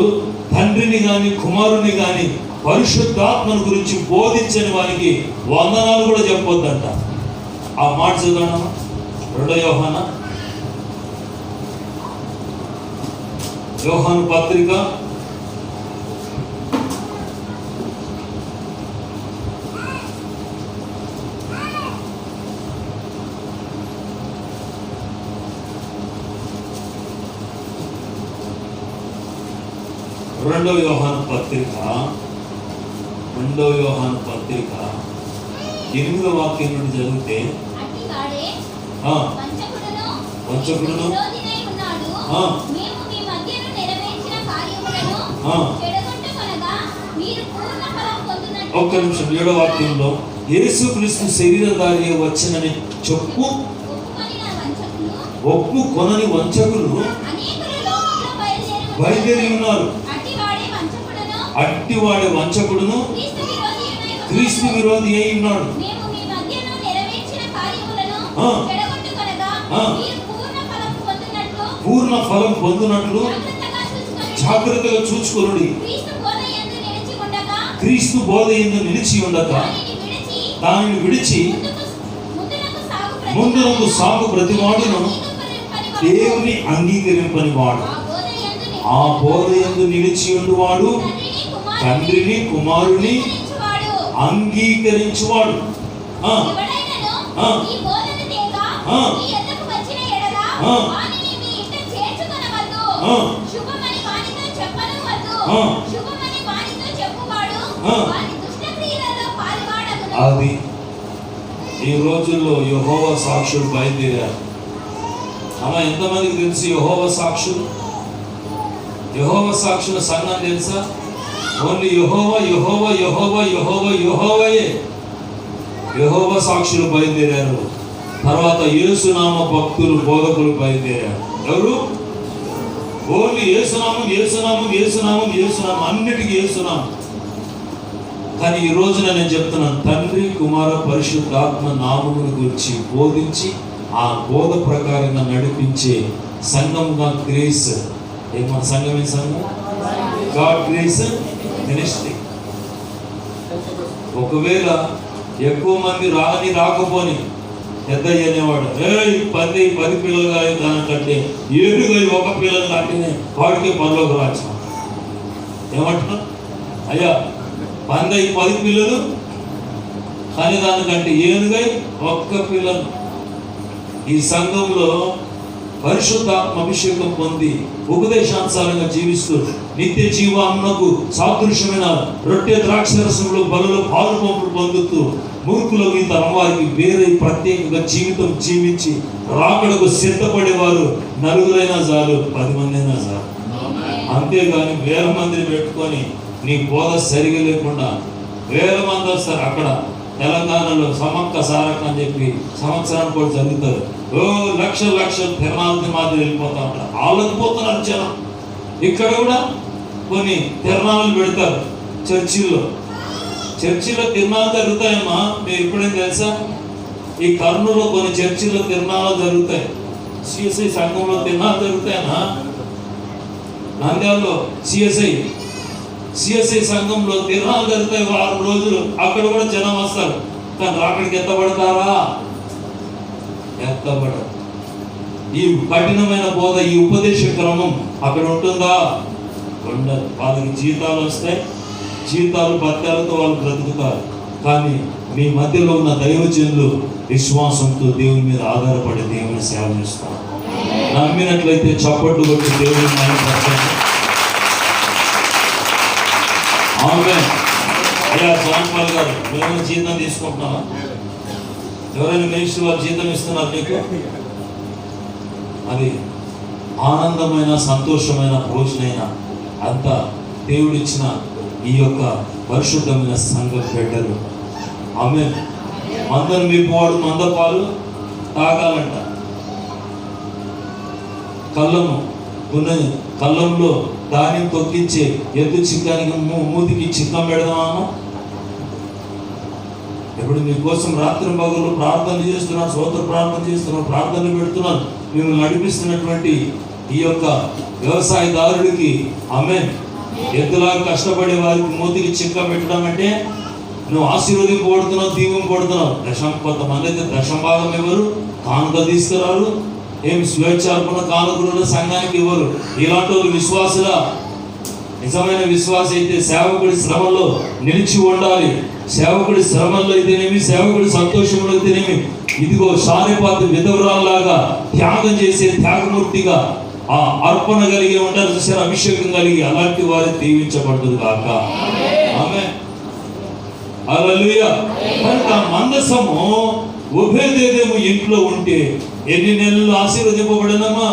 తండ్రిని కానీ కుమారుని కానీ పరిశుద్ధాత్మను గురించి బోధించని వారికి వందనాలు కూడా చెప్పొద్దంట. ఆ మాట చదవడం 2 యోహాను పత్రిక 2 యోహాను పత్రిక 8వ వాక్యం నుండి చదివితే, అట్టివాడే వంచకుడును విరోధినై ఉన్నాడు. ఆ. మేము మీ మధ్యను నెరవేర్చిన కార్యములను ఆ. చెడగొట్టుకొనగా మీరు పూర్ణ ఫలం పొందునట్లు. ఒక్క నిమిషం. 7వ వాక్యంలో యేసుక్రీస్తు శరీరధారి వచ్చినని చెప్పు ఒప్పుకొనని వంచకులు అనేకులు లోకంలో బయలుదేరి ఉన్నారు. అట్టివాడే వంచకుడును క్రీస్తు విరోధి అయి ఉన్నాడు. మేము మీ మధ్యను నెరవేర్చిన కార్యములను ఆ. చెడగొట్టుకొనగా ఆ. మీరు పూర్ణ ఫలం పొందునట్లు జాగ్రత్తగా చూచుకొనుడి. క్రీస్తు బోధ యందు నిలిచి ఉండగా దానిని విడిచి ముందునకు సాగు ప్రతివాడును దేవుని అంగీకరింపని వాడు. ఆ బోధ యందు నిలిచి ఉండువాడు తండ్రిని కుమారుని అంగీకరించువాడు. ఆ. ఆ. ఆ. ఆ. అది ఈ రోజుల్లో యెహోవా సాక్షులు బయలుదేరారు. అమ్మ, ఎంతమందికి తెలుసు యెహోవా సాక్షులు? యెహోవా సాక్షుల సంఘం తెలుసా? ఓన్లీ యెహోవా యెహోవా యెహోవా యెహోవా యెహోవాయే. యెహోవా సాక్షులు బయలుదేరారు. తర్వాత యేసునామ భక్తులు బోధకులు బయలుదేరారు. ఎవరు? ఓన్లీ యేసునామం యేసునామం యేసునామం యేసునామం, అన్నిటికీ యేసునామం. కానీ ఈ రోజున నేను చెప్తున్నాను, తండ్రి కుమార పరిశుద్ధాత్మ నామమును గురించి బోధించి ఆ బోధ ప్రకారంగా నడిపించే సంఘంగా గ్రేస్. మన సంఘం ఏ సంఘం? God grace ministry. ఒకవేళ ఎక్కువ మంది రాకపోని పెద్దయ్య అనేవాడు, 10 పిల్లలు కానీ దానికంటే 7 ఒక పిల్లలు కంటేనే వాడికి పనిలోకి రాచ్చు. ఏమంటున్నా? అయ్యా 10 పిల్లలు కానీ దానికంటే 7 ఒక్క పిల్లలు. ఈ సంఘంలో పరిశుద్ధాత్మ అభిషేకం పొంది ఉపదేశానుసారంగా జీవిస్తూ నిత్య జీవాన్నకు సాదృశ్యమైన రొట్టె ద్రాక్షరసంలో బలలో పాలు పంపులు పొందుతూ మూర్ఖుల తరం వారికి వేరే ప్రత్యేకంగా జీవితం జీవించి రాకడకు సిద్ధపడేవారు నలుగురైనా చాలు, 10 మంది అయినా చాలు. అంతేగాని 1000 మందిని పెట్టుకొని నీ బోధ సరిగా లేకుండా 1000 మంది వస్తారు. అక్కడ తెలంగాణలో సమక్క సారక్క అని చెప్పి సంవత్సరానికి కూడా జరుగుతారు. లక్షలు తిరణాలకి మాదిరి వెళ్ళిపోతా ఉంటారు. ఆలకపోతున్నారు జనం. ఇక్కడ కూడా కొన్ని తిరణాలు పెడతారు చర్చిల్లో తిరణాలు జరుగుతాయమ్మా. మీరు ఎప్పుడేం తెలుసా? ఈ కర్నూలులో కొన్ని చర్చిల్లో తిరణాలు జరుగుతాయి. సిఎస్ఐ సంఘంలో తిరణాలు జరుగుతాయన్నా. నంద్యాలలో సిఎస్ఐ సంఘంలో తిరణాలు జరుగుతాయి 6 రోజులు. అక్కడ కూడా జనం వస్తారు. కానీ అక్కడికి ఎత్తబడతారా? ఎత్తబడ. ఈ కఠినమైన బోధ, ఈ ఉపదేశ క్రమం అక్కడ ఉంటుందా? ఉండదు. వాళ్ళకి జీతాలు వస్తాయి, జీతాలు పత్యాలతో వాళ్ళు బ్రతుకుతారు. కానీ మీ మధ్యలో ఉన్న దైవజనులు విశ్వాసంతో దేవుని మీద ఆధారపడి దేవుని సేవ చేస్తారు. నమ్మినట్లయితే చప్పట్లు కొట్టి దేవుని మహిమపరచండి. ఆమేన్. అయ్యా జాన్పాల్ గారు, మేము జీతం తీసుకుంటున్నామా? ఎవరైనా మినిస్టర్ వారు జీతం ఇస్తున్నారు మీకు? అది ఆనందమైన సంతోషమైన భోజనైన అంత దేవుడిచ్చిన ఈ యొక్క పరిశుద్ధమైన సంఘ బిడ్డలు. ఆమేన్. మందను మేపువాడు మందపాలు తాగాలంట. కళ్ళంలో ధాన్యం తొక్కించే ఎద్దు చిక్కానికి మూతికి చిక్కం పెడదామా? ఇప్పుడు మీకోసం రాత్రి పగలు ప్రార్థన చేస్తున్నాను, స్తోత్ర ప్రార్థన చేస్తున్నాను, ప్రార్థనలు పెడుతున్నాను. మిమ్మల్ని నడిపిస్తున్నటువంటి ఈ యొక్క వ్యవసాయదారుడికి ఆమేన్ ఎద్దులాగా కష్టపడే వారికి మూతికి చిక్క పెట్టడం అంటే నువ్వు ఆశీర్వదింపబడుతున్నావు, దీవింపబడుతున్నావు. కొంతమంది అయితే దశం భాగం ఇవ్వరు, కానుక తీసుకురారు, ఏమి స్వేచ్ఛార్పణ కానుకలు సంఘానికి ఇవ్వరు. ఇలాంటి వాళ్ళు విశ్వాసులా? నిజమైన విశ్వాస అయితే సేవకుడి శ్రమలో నిలిచి ఉండాలి. సేవకుడి శ్రమల్లో అయితేనేమి, సేవకుడి సంతోషంలో అయితేనేమి, ఇదిగో సారెపాతు విధవరాల్లాగా త్యాగం చేసే త్యాగమూర్తిగా ఆ అర్పణ కలిగి ఉంటారు చూసారు, అభిషేకం కలిగి. అలాంటి వారి దీవించబడుతుంది కాక. ఆమేన్. హల్లెలూయా. కనుక మందసము ఉభయదేదేమో ఇంట్లో ఉంటే ఎన్ని నెలలు ఆశీర్వదింపబడినమ్మా?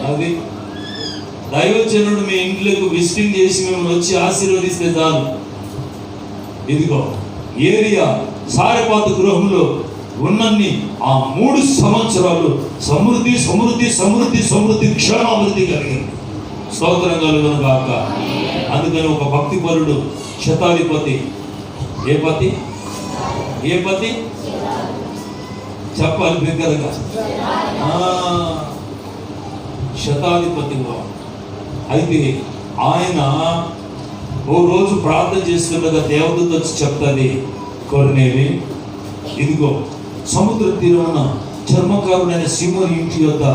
అది దైవజనుడు మీ ఇంట్లోకి విజిటింగ్ చేసి మిమ్మల్ని వచ్చి ఆశీర్వదిస్తే చాలు. ఇదిగో ఏరియా సారెపాతు గృహంలో ఉన్నన్ని ఆ 3 సంవత్సరాలు సమృద్ధి సమృద్ధి సమృద్ధి సమృద్ధి క్షేమాభివృద్ధి కలిగింది. స్తోత్రం కలుగును గాక. అందుకని ఒక భక్తిపరుడు శతాధిపతి, ఏ పతి చెప్పాలి బిగ్గరగా, శతాధిపతిగా. అయితే ఆయన ఓ రోజు ప్రార్థన చేస్తుండగా దేవదూత వచ్చి చెప్తుంది, కొర్నేలి, ఇదిగో సముద్ర తీరమున చర్మకారుడైన సీమోను ఇంటి యొద్ద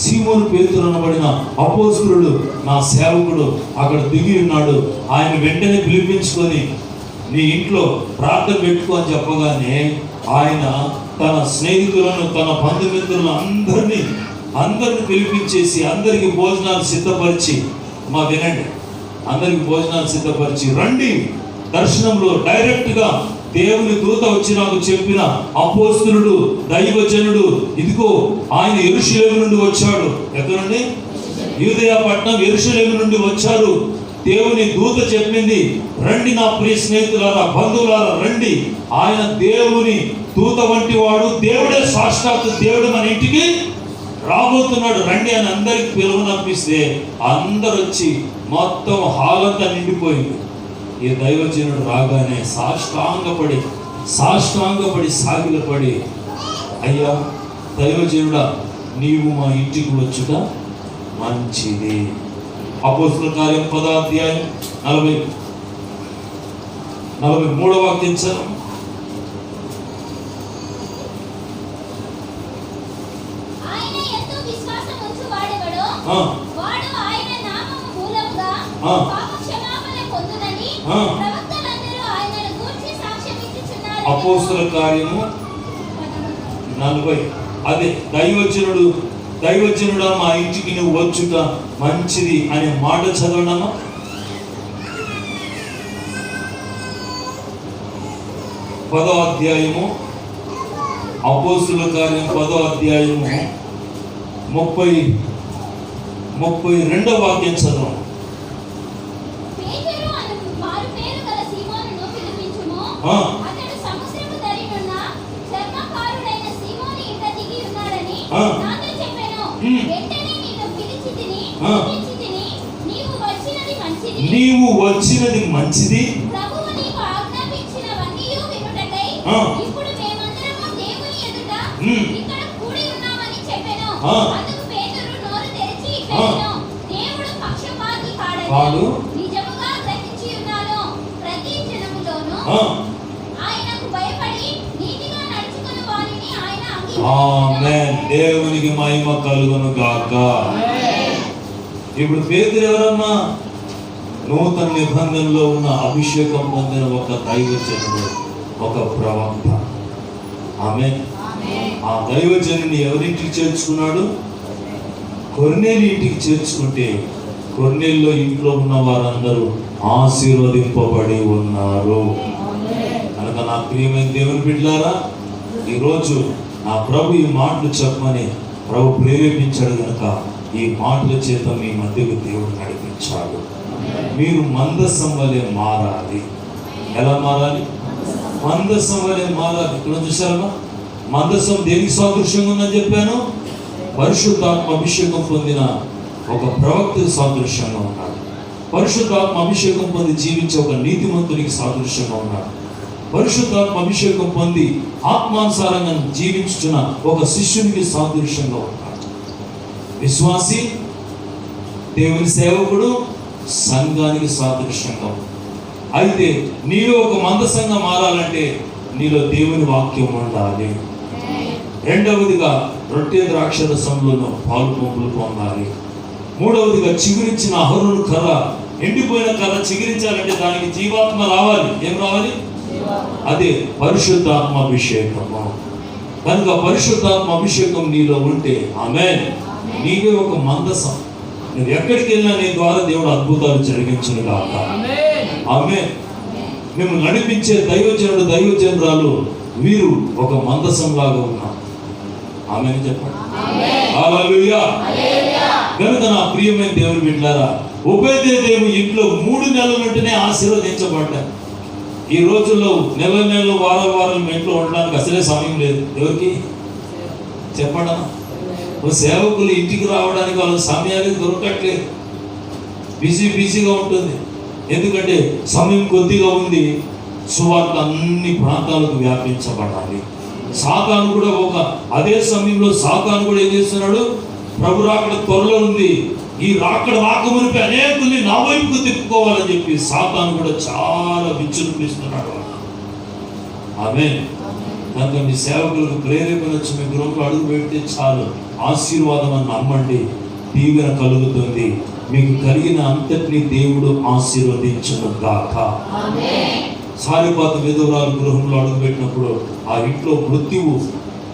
సీమోను పేతురు అనబడిన అపోస్తలుడు నా సేవకుడు అక్కడ దిగి ఉన్నాడు. ఆయన వెంటనే పిలిపించుకొని నీ ఇంట్లో ప్రార్థన పెట్టుకో అని చెప్పగానే ఆయన తన స్నేహితులను, తన బంధుమిత్రులను అందరిని పిలిపించేసి అందరికి భోజనాలు సిద్ధపరిచి, వినండి, అందరికి భోజనాలు సిద్ధపరిచి రండి. దర్శనంలో డైరెక్ట్గా దేవుని దూత వచ్చి నాకు చెప్పిన అపోస్తలుడు దైవజనుడు, ఇదిగో ఆయన యెరూషలేము నుండి వచ్చాడు. ఎక్కడండి? యూదయ పట్టణం యెరూషలేము నుండి వచ్చారు. దేవుని దూత చెప్పింది, రండి నా ప్రియ స్నేహితులారా, బంధువులారా రండి. ఆయన దేవుని దూత వంటి వాడు, దేవుడే సాక్షాత్తు దేవుడు మన ఇంటికి రాబోతున్నాడు, రండి అని అందరికి పిలువనంపిస్తే అందరు వచ్చి మొత్తం హాల్ అంతా నిండిపోయింది. ఈ దైవజనుడు రాగానే సాష్టాంగపడి సాగిలపడి, అయ్యా దైవజనుడా, నీవు మా ఇంటికి వచ్చుట మంచిది. అపోస్తలుల కార్యం 10వ అధ్యాయం 43వ వాక్యం చదవండి. అపోస్తలుల కార్యము 40. అదే దైవజనుడా మా ఇంటికి నువ్వు వచ్చుట మంచిది అనే మాట చదవడమా? పదవ అధ్యాయము అపోస్తలుల కార్యం 10వ అధ్యాయము 32వ వాక్యం చదవం. నీవు వచ్చినది మంచిది, వాడు ఆమేన్. దేవునికి మహిమ కలుగును గాక. ఇప్పుడు పేతురు ఎవరమ్మా? నూతన నిబంధనలో ఉన్న అభిషేకం పొందిన ఒక దైవజనుడు, ఒక ప్రవక్త. ఆమేన్. ఆ దైవజనుని ఎవరింటికి చేర్చుకున్నాడు? కొర్నేలి ఇంటికి చేర్చుకుంటే కొర్నేలిలో ఇంట్లో ఉన్న వారందరూ ఆశీర్వదింపబడి ఉన్నారు. కనుక నా ప్రియమైన దేవుని బిడ్డలారా, ఈరోజు నా ప్రభు ఈ మాటలు చెప్పమని ప్రభు ప్రేరేపించాడు కనుక ఈ మాటల చేత మీ మధ్యకు దేవుడు నడిపించాడు. మీరు మందసం వలె మారాలి. ఎలా మారాలి? మందసం వలె మారాలి. ఇక్కడ చూసారా, మందసం దేనికి సాదృశ్యంగా ఉందని చెప్పాను? పరిశుద్ధాత్మ అభిషేకం పొందిన ఒక ప్రవక్తకి సాదృశ్యంగా ఉన్నాడు. పరిశుద్ధాత్మ అభిషేకం పొంది జీవించే ఒక నీతిమంతునికి సాదృశ్యంగా ఉన్నాడు. పరిశుద్ధాత్మ అభిషేకం పొంది ఆత్మానుసారంగా జీవించుతున్న ఒక శిష్యునికి సాదృశ్యంగా ఉన్నాడు. విశ్వాసి, దేవుని సేవకుడు, సంఘానికి సాదృశ్యంగా ఉంది. అయితే నీలో ఒక మందసంగా మారాలంటే నీలో దేవుని వాక్యం ఉండాలి. రెండవదిగా రొట్టె ద్రాక్షరసంలోనూ పాలు పంపులు పొందాలి. మూడవదిగా చిగురించిన అహరోను కర్ర, ఎండిపోయిన కర్ర చిగురించాలంటే దానికి జీవాత్మ రావాలి. ఏం రావాలి? అదే పరిశుద్ధాత్మ అభిషేకము. కనుక పరిశుద్ధాత్మ అభిషేకం నీలో ఉంటే ఆమేన్, నీవే ఒక మందసం. నువ్వు ఎక్కడికి వెళ్ళినా నీ ద్వారా దేవుడు అద్భుతాలు జరిగించును గాక. ఆమేన్. మేము నడిపించే దైవజనుడు దైవజనురాలు వీరు ఒక మందసం లాగా ఉన్నారు. ఆమేన్ చెప్పండి. హల్లెలూయా. కనుక నా ప్రియమైన దేవుని బిడ్డలారా, ఉపేదేదేమి ఇంట్లో 3 నెలల నుండినే ఆశీర్వదించబడ్డారు. ఈ రోజుల్లో నెలలు వారాలు మీ ఇంట్లో ఉండడానికి అసలే సమయం లేదు. ఎవరికి చెప్పండి. సేవకులు ఇంటికి రావడానికి వాళ్ళ సమయానికి దొరకట్లేదు. బిజీగా ఉంటుంది. ఎందుకంటే సమయం కొద్దిగా ఉంది. సువార్త అన్ని ప్రాంతాలకు వ్యాపించబడాలి. సాతాను కూడా అదే సమయంలో సాతాను కూడా ఏం చేస్తున్నాడు? ప్రభు రాకడ త్వరలో ఉంది, ఈ రాకడ రాకమునిపై అనేకుల్ని నా వైపుకు తిప్పుకోవాలని చెప్పి సాతాను కూడా చాలా విజృంభిస్తున్నాడు. ఆమేన్. కనుక మీ సేవకులకు ప్రేరేపణ వచ్చి మీ గృహంలో అడుగు పెడితే చాలు, ఆశీర్వాదం అని నమ్మండి, దీవెన కలుగుతుంది. మీకు కలిగిన అంతటినీ దేవుడు ఆశీర్వదించును గాక. సారిపాత విధవరాలు గృహంలో అడుగుపెట్టినప్పుడు ఆ ఇంట్లో మృత్యువు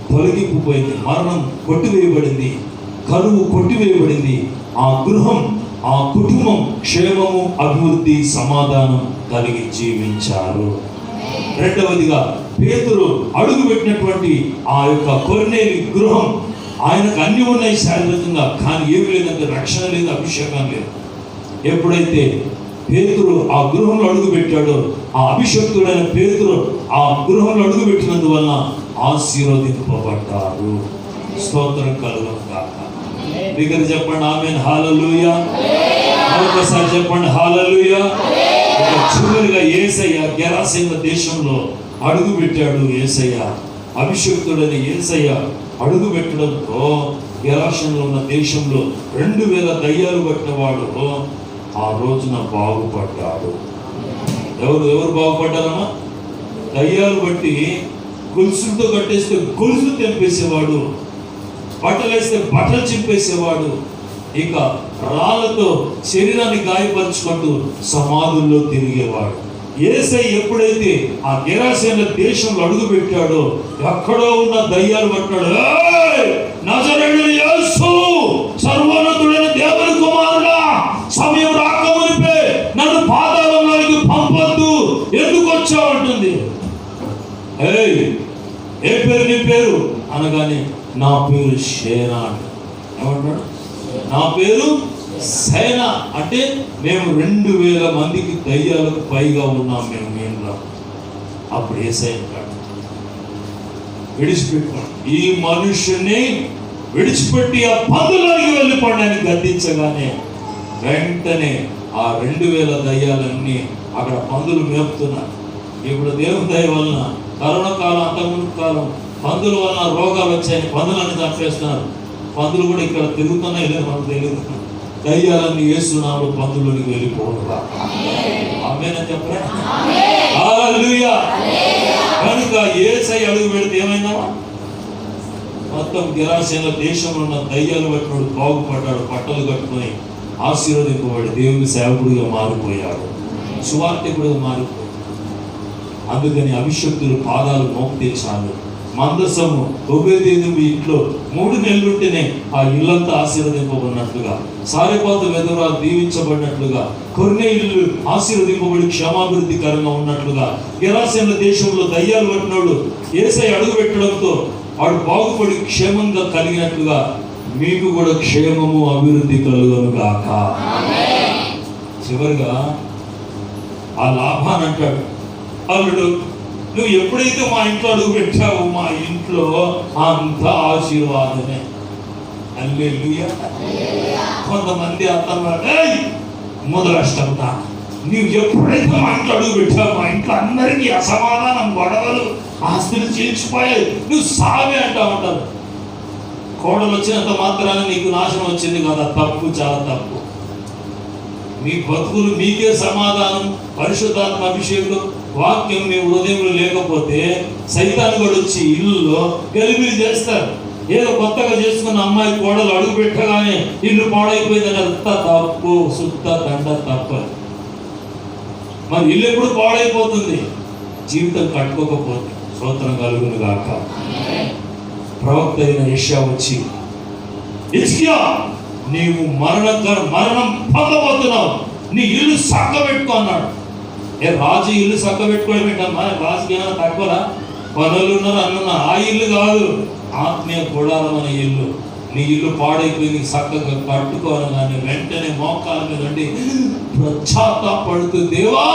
తొలగిపోయింది, మరణం కొట్టివేయబడింది, కరువు కొట్టివేయబడింది. ఆ గృహం, ఆ కుటుంబం క్షేమము, అభివృద్ధి, సమాధానం కలిగి జీవించారు. రెండవదిగా పేతురు అడుగుపెట్టినటువంటి ఆ యొక్క కొర్నేలి గృహం, ఆయనకు అన్ని ఉన్నాయి శారీరకంగా, కానీ ఏమి లేదంటే రక్షణ లేదు, అభిషేకం లేదు. ఎప్పుడైతే పేతురు ఆ గృహంలో అడుగు పెట్టాడో, ఆ అభిషక్తుడైన పేతురు ఆ గృహంలో అడుగు పెట్టినందువలన ఆశీర్వదింపబడ్డాడు. స్తోత్రం కలుగును గాక. దగ్గర చెప్పండి ఆమేన్. హల్లెలూయా. మరొకసారి చెప్పండి హల్లెలూయా. చివరిగా యేసయ్య గెరాసేన దేశంలో అడుగు పెట్టాడు. యేసయ్య అభిషక్తుడైన యేసయ్య అడుగు పెట్టడంతో గెరాషన్లో ఉన్న దేశంలో 2000 దయ్యాలు పట్టిన వాడు ఆ రోజున బాగుపడ్డాడు. ఎవరు బాగుపడ్డారమ్మా? దయ్యాలు బట్టి గొలుసులతో కట్టేస్తే గొలుసులు తెంపేసేవాడు, బట్టలు వేస్తే బట్టలు చింపేసేవాడు, ఇక రాళ్లతో శరీరాన్ని గాయపరుచుకుంటూ సమాధుల్లో తిరిగేవాడు. యేసయ్య ఎప్పుడైతే ఆ గెరాసేన దేశంలో అడుగు పెట్టాడో ఎక్కడో ఉన్న దయ్యాలు పట్టాడు. నజరేయుడైన యేసు, సర్వోన్నతుడైన దేవుని కుమారుడా, సమయం రాకమునిపే నన్ను పాతాళంలోకి పంపొద్దు, ఎందుకు వచ్చావు అంటుంది. ఏ పేరు నీ పేరు అనగానే నా పేరు సేన అంట. ఏమంటాడు? నా పేరు సేన అంటే మేము 2000 మందికి దయ్యాలకు పైగా ఉన్నాం మేము ఇంట్లో. అప్పుడు యేసయ్య విడిచిపెట్టుకోండి, ఈ మనుషుని విడిచిపెట్టి ఆ పందులోకి వెళ్ళిపోండి అని గద్దించగానే వెంటనే ఆ 2000 దయ్యాలన్నీ అక్కడ పందులు మేపుతున్నారు. ఇప్పుడు దేవుని దయ వలన కరోనా కాలం, అంతకుముందు కాలం పందుల వలన రోగాలు వచ్చాయని పందులన్నీ చంపేస్తున్నారు. పందులు కూడా ఇక్కడ తిరుగుతున్నాయి, లేదు మనకు తెలియదు. దయ్యాలన్నీ యేసు నామములో పందులోనికి వెళ్ళిపోవుగా. ఆమేన్ అని చెప్పరా? హల్లెలూయా. కనుక యేసయ్య అడుగు పెడితే ఏమైందమ్మా? మొత్తం గెరాసేన దేశంలో ఉన్న దయ్యాలు పట్టినోడు బాగుపడ్డాడు, బట్టలు కట్టుకొని ఆశీర్వదింపబడి దేవుని సేవకుడిగా మారిపోయాడు, సువార్తికుడిగా మారిపోయాడు. అందుకని అభిషక్తులు పాదాలు మోపితే చాలు. మందసము ఒబేదేదోము ఇంట్లో 3 నెలలుంటేనే ఆ ఇల్లంతా ఆశీర్వదింపబడినట్లుగా, సారిపాత విధవరాలు దీవించబడినట్లుగా, కొర్నేలు ఆశీర్వదింపబడి క్షేమాభివృద్ధికరంగా ఉన్నట్లుగా, గెరాసేన దేశంలో దయ్యాలు పట్టినోడు యేసయ్య అడుగు పెట్టడంతో వాడు బాగుపడి క్షేమంగా కలిగినట్లుగా మీకు కూడా క్షేమము, అభివృద్ధి కలుగును గాక. చివరిగా ఆ లాభాన్ని అంటాడు, అల్లుడు నువ్వు ఎప్పుడైతే మా ఇంట్లో అడుగు పెట్టావో మా ఇంట్లో అంత ఆశీర్వాదమే. హల్లెలూయా. కొంతమంది అర్థమవుతా మొదలష్టంతా, నువ్వు ఎప్పుడైతే మా ఇంట్లో అడుగు పెట్టావు మా ఇంట్లో అందరికీ అసమాధానం, గొడవలు, ఆస్తులు చీల్చిపోయాయి, నువ్వు సావే అంటా ఉంటారు. కోడలు వచ్చినంత మాత్రాన నీకు నాశనం వచ్చింది కదా, తప్పు, చాలా తప్పు. మీ బతుకులు మీకే సమాధానం. పరిశుద్ధాత్మ అభిషేకం వాక్యం మీ హృదయంలో లేకపోతే సైతాను కూడా వచ్చి ఇల్లులో గలిబిలి చేస్తారు. ఏదో కొత్తగా చేసుకున్న అమ్మాయి కోడలు అడుగు పెట్టగానే ఇల్లు పాడైపోయిందని అంతా తప్పు, సుత్త దండ తప్పదు. మరి ఇల్లు ఎప్పుడు పాడైపోతుంది? జీవితం కట్టుకోకపోతే. స్తోత్రం కలుగును గాక. ప్రవక్త అయిన యెషయా వచ్చి, హిజ్కియా, నీవు మరణం పొందబోతున్నావు, నీ ఇల్లు చక్కబెట్టుకో అన్నాడు. రాజు ఇల్లు చక్కబెట్టుకోవడం ఏంటమ్మా? రాజుకి ఏమైనా తక్కువరా? పనులు ఉన్నారు అన్నున్నా. ఆ ఇల్లు కాదు, ఆత్మీయ గుడారం అనే ఇల్లు. నీ ఇల్లు పాడైపోయింది, చక్కగా కట్టుకోవాలి. కానీ వెంటనే మోకాల మీద ఉండి పశ్చాత్తాపడుతూ, దేవా,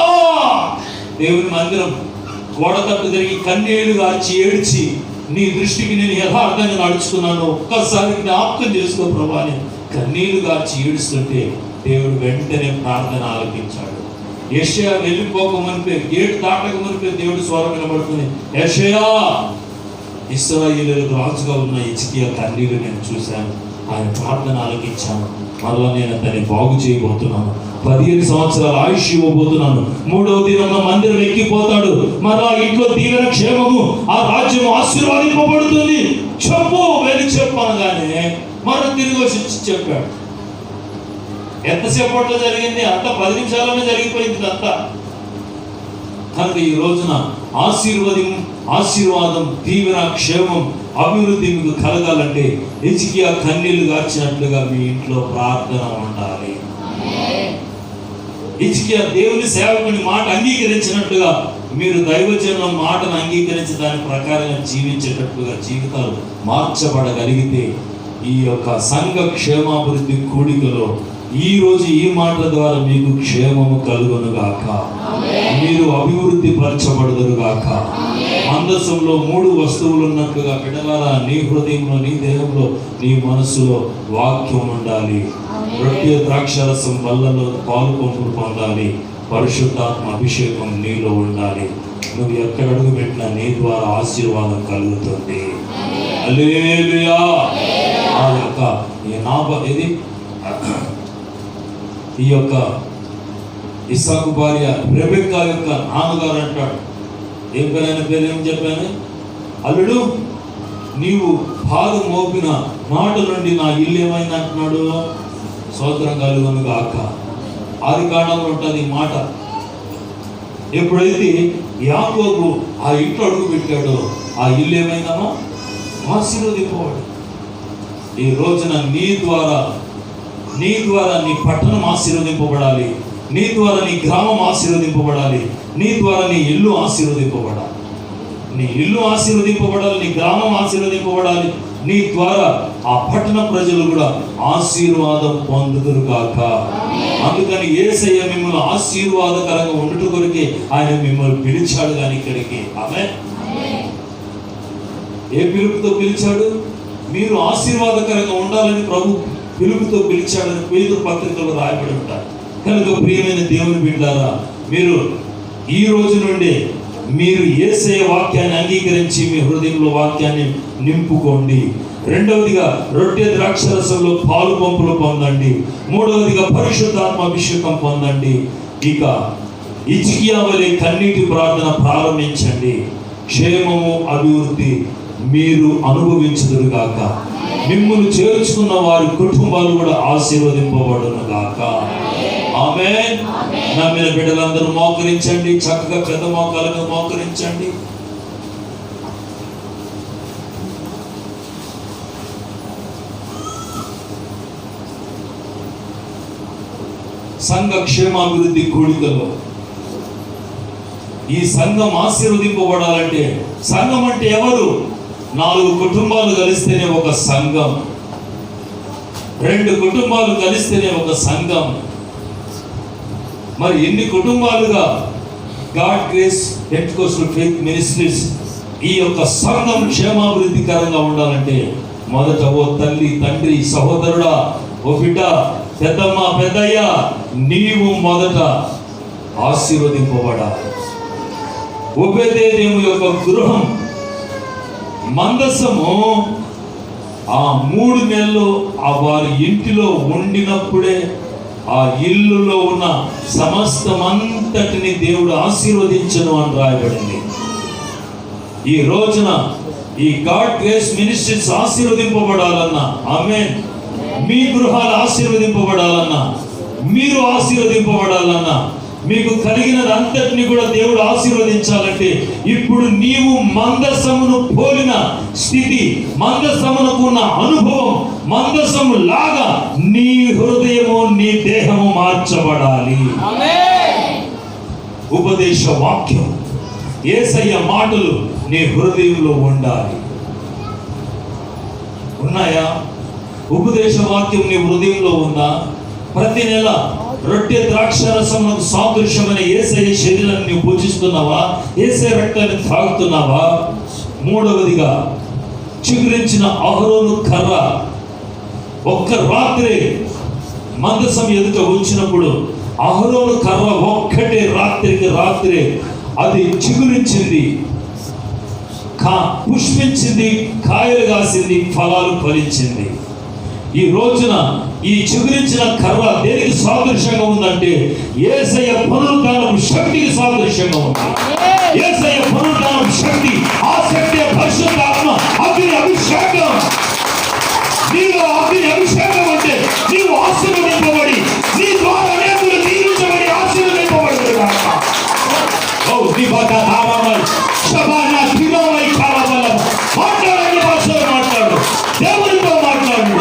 దేవుని మందిరం గోడకట్టు తిరిగి కన్నీళ్లు గార్చి ఏడ్చి, నీ దృష్టికి నేను యథార్థంగా నడుచుకున్నాను, ఒక్కసారి జ్ఞాపకం చేసుకో ప్రభా అని కన్నీళ్లు గార్చి ఏడుస్తుంటే దేవుడు వెంటనే ప్రార్థన ఆలకించాడు. యెషయా వెళ్ళిపోకమునిపే, గేటు దాటకమునిపే దేవుడు స్వరం వినబడుతుంది, యెషయా, ఇశ్రాయేలులకు రాజుగా ఉన్న హిజ్కియా కన్నీళ్లు నేను చూశాను, ఆయన ప్రార్థన ఆలకించాను. మళ్ళా నేను అతన్ని బాగు చేయబోతున్నాను, 15 సంవత్సరాల ఆయుష్ ఇవ్వబోతున్నాను, 3వ దినంలో మందిరం ఎక్కిపోతాడు, మరలా ఇంట్లో దీవెన క్షేమము, ఆ రాజ్యం ఆశీర్వాదింపబడుతుంది, చెప్పు, వెళ్ళి చెప్పు అనగానే మరో తిరిగి వచ్చి చెప్పాడు. ఎంతసేపట్లో జరిగింది? అంతా 10 నిమిషాల్లోనే జరిగిపోయింది అంతా. కనుక ఈ రోజున ఆశీర్వాదం, దీవెన, క్షేమం, అభివృద్ధి మీకు కలగాలంటే హిజ్కియా కన్నీళ్లు గార్చినట్లుగా మీ ఇంట్లో ప్రార్థన ఉండాలి. హిజ్కియా దేవుని సేవకుని మాట అంగీకరించినట్లుగా మీరు దైవజనుల మాటను అంగీకరించి దాని ప్రకారంగా జీవించేటట్లుగా జీవితాలు మార్చబడగలిగితే ఈ యొక్క సంఘ క్షేమాభివృద్ధి కూడికలో ఈ రోజు ఈ మాటల ద్వారా మీకు క్షేమము కలుగును గాక, మీరు అభివృద్ధి పరచబడుదురు గాక. మందసంలో 3 వస్తువులు ఉన్నట్లుగా బిడ్డలారా, నీ హృదయంలో, నీ దేహంలో, నీ మనస్సులో వాక్యం ఉండాలి. రొట్టె ద్రాక్షరసం వల్లలో పాలు పంపులు పొందాలి. పరిశుద్ధాత్మ అభిషేకం నీలో ఉండాలి. నువ్వు ఎక్కడ అడుగు పెట్టినా నీ ద్వారా ఆశీర్వాదం కలుగుతుంది. హల్లెలూయా. ఆ యొక్క ఈ యొక్క ఇస్సాకు భార్య రెబెక్కా యొక్క నాన్నగారు అంటాడు, ఏం పేరైన పేరు ఏం చెప్పాను? అల్లుడు, నీవు పాదం మోపిన మాట నుండి నా ఇల్లు ఏమైంది అంటున్నాడు. స్తోత్రం కలుగును గాక. ఆది కాండంలో ఉంటుంది ఈ మాట. ఎప్పుడైతే యాకోబు ఆ ఇంట్లో అడుగు పెట్టాడో ఆ ఇల్లు ఏమైందమ్మా? ఆశీర్వదింపబడి. ఈ రోజున నీ ద్వారా నీ పట్టణం ఆశీర్వదింపబడాలి, నీ ద్వారా నీ గ్రామం ఆశీర్వదింపబడాలి, నీ ద్వారా నీ ఇల్లు ఆశీర్వదింపబడాలి. నీ ఇల్లు ఆశీర్వదింపబడాలి, నీ గ్రామం ఆశీర్వదింపబడాలి, నీ ద్వారా ఆ పట్టణ ప్రజలు కూడా ఆశీర్వాదం పొందుదురు గాక. అందుకని యేసయ్య మిమ్మల్ని ఆశీర్వాదకరంగా ఉండుట కొరకే ఆయన మిమ్మల్ని పిలిచాడు. కానీ ఇక్కడికి ఆమేన్. ఏ పిలుపుతో పిలిచాడు? మీరు ఆశీర్వాదకరంగా ఉండాలని ప్రభు పిలుపుతో పిలిచాడని పేతురు పత్రికలో రాయబడి ఉంటారు. కనుక ప్రియమైన దేవుని బిడ్డలారా, మీరు ఈ రోజు నుండి మీరు యేసయ్య వాక్యాన్ని అంగీకరించి మీ హృదయంలో వాక్యాన్ని నింపుకోండి. రెండవదిగా రొట్టె ద్రాక్షరసంలో పాలు పంపులు పొందండి. మూడవదిగా పరిశుద్ధాత్మ అభిషేకం పొందండి. ఇక హిజ్కియా వలె కన్నీటి ప్రార్థన ప్రారంభించండి. క్షేమము, అభివృద్ధి మీరు అనుభవించుదురు గాక. మిమ్మల్ని చేర్చుకున్న వారి కుటుంబాలు కూడా ఆశీర్వదింపబడును గాక. ఆమేన్. నమ్మిన బిడ్డలందరూ మోకరించండి, చక్కగా పెద్ద మోకాలుగా మోకరించండి. సంఘ క్షేమాభివృద్ధి కూడికలో ఈ సంఘం ఆశీర్వదింపబడాలంటే, సంఘం అంటే ఎవరు? 4 కుటుంబాలు కలిస్తేనే ఒక సంఘం, 2 కుటుంబాలు కలిస్తేనే ఒక సంఘం. మరి ఎన్ని కుటుంబాలుగా God Grace Pentecostal Faith Ministries ఈ యొక్క సంఘం క్షేమాభివృద్ధికరంగా ఉండాలంటే మొదట ఓ తల్లి, తండ్రి, సహోదరుడా, ఓ బిడ్డ, పెద్దమ్మ, పెద్దయ్య, నీవు మొదట ఆశీర్వదింపబడాలి. ఓబేదేదోము యొక్క గృహం మందసము ఆ 3 నెలలు ఆ వారి ఇంటిలో ఉండినప్పుడే ఆ ఇల్లులో ఉన్న సమస్తమంతటిని దేవుడు ఆశీర్వదించను అని రాయబడింది. ఈ రోజున ఈ గాడ్ గ్రేస్ మినిస్ట్రీస్ ఆశీర్వదింపబడాలన్నా, ఆమేన్, మీ గృహాలు ఆశీర్వదింపబడాలన్నా, మీరు ఆశీర్వదింపబడాలన్నా, మీకు కలిగినదంతటిని కూడా దేవుడు ఆశీర్వదించాలంటే ఇప్పుడు నీవు మందసమును పోలిన స్థితి, మందసమునకు ఉన్న అనుభవం, మందసము లాగా నీ హృదయము నీ దేహము మార్చబడాలి. ఉపదేశ వాక్యం, యేసయ్య మాటలు నీ హృదయంలో ఉండాలి. ఉన్నాయా? ఉపదేశ వాక్యం నీ హృదయంలో ఉందా? ప్రతి నెల రొట్టె ద్రాక్షరసమునకు సాదృశ్యమైన యేసయ్య శరీరాన్ని నీవు పూజిస్తున్నావా? యేసయ్య రక్తాన్ని త్రాగుతున్నావా? మూడవదిగా, చిగురించిన అహరోను కర్ర ఒక్క రాత్రి మందసం ఎదుట ఉంచినప్పుడు అహరోను కర్ర ఒక్కటే రాత్రికి రాత్రి అది చిగురించింది, పుష్పించింది, కాయలు కాసింది, ఫలాలు ఫలించింది. ఈ రోజున ఈ చిగురించిన కర్ర దేనికి సాదృశ్యంగా ఉందంటే యేసయ్య పునరుద్ధానపు శక్తికి సాదృశ్యంగా ఉంది. యేసయ్య పునరుద్ధానపు శక్తి, ఆ శక్తి పరిశుద్ధాత్మ అగ్ని అభిషేకం. నీలో అగ్ని అభిషేకం అంటే నీవు ఆశీర్వదింపబడి, నీ ద్వారా అనేకులు దీవించబడి ఆశీర్వదింపబడుతున్నారు. ఓ దివక ధారావై శబానా దివై కాలవల మాట్లాడని భాషలో మాట్లాడు, దేవునితో మాట్లాడు.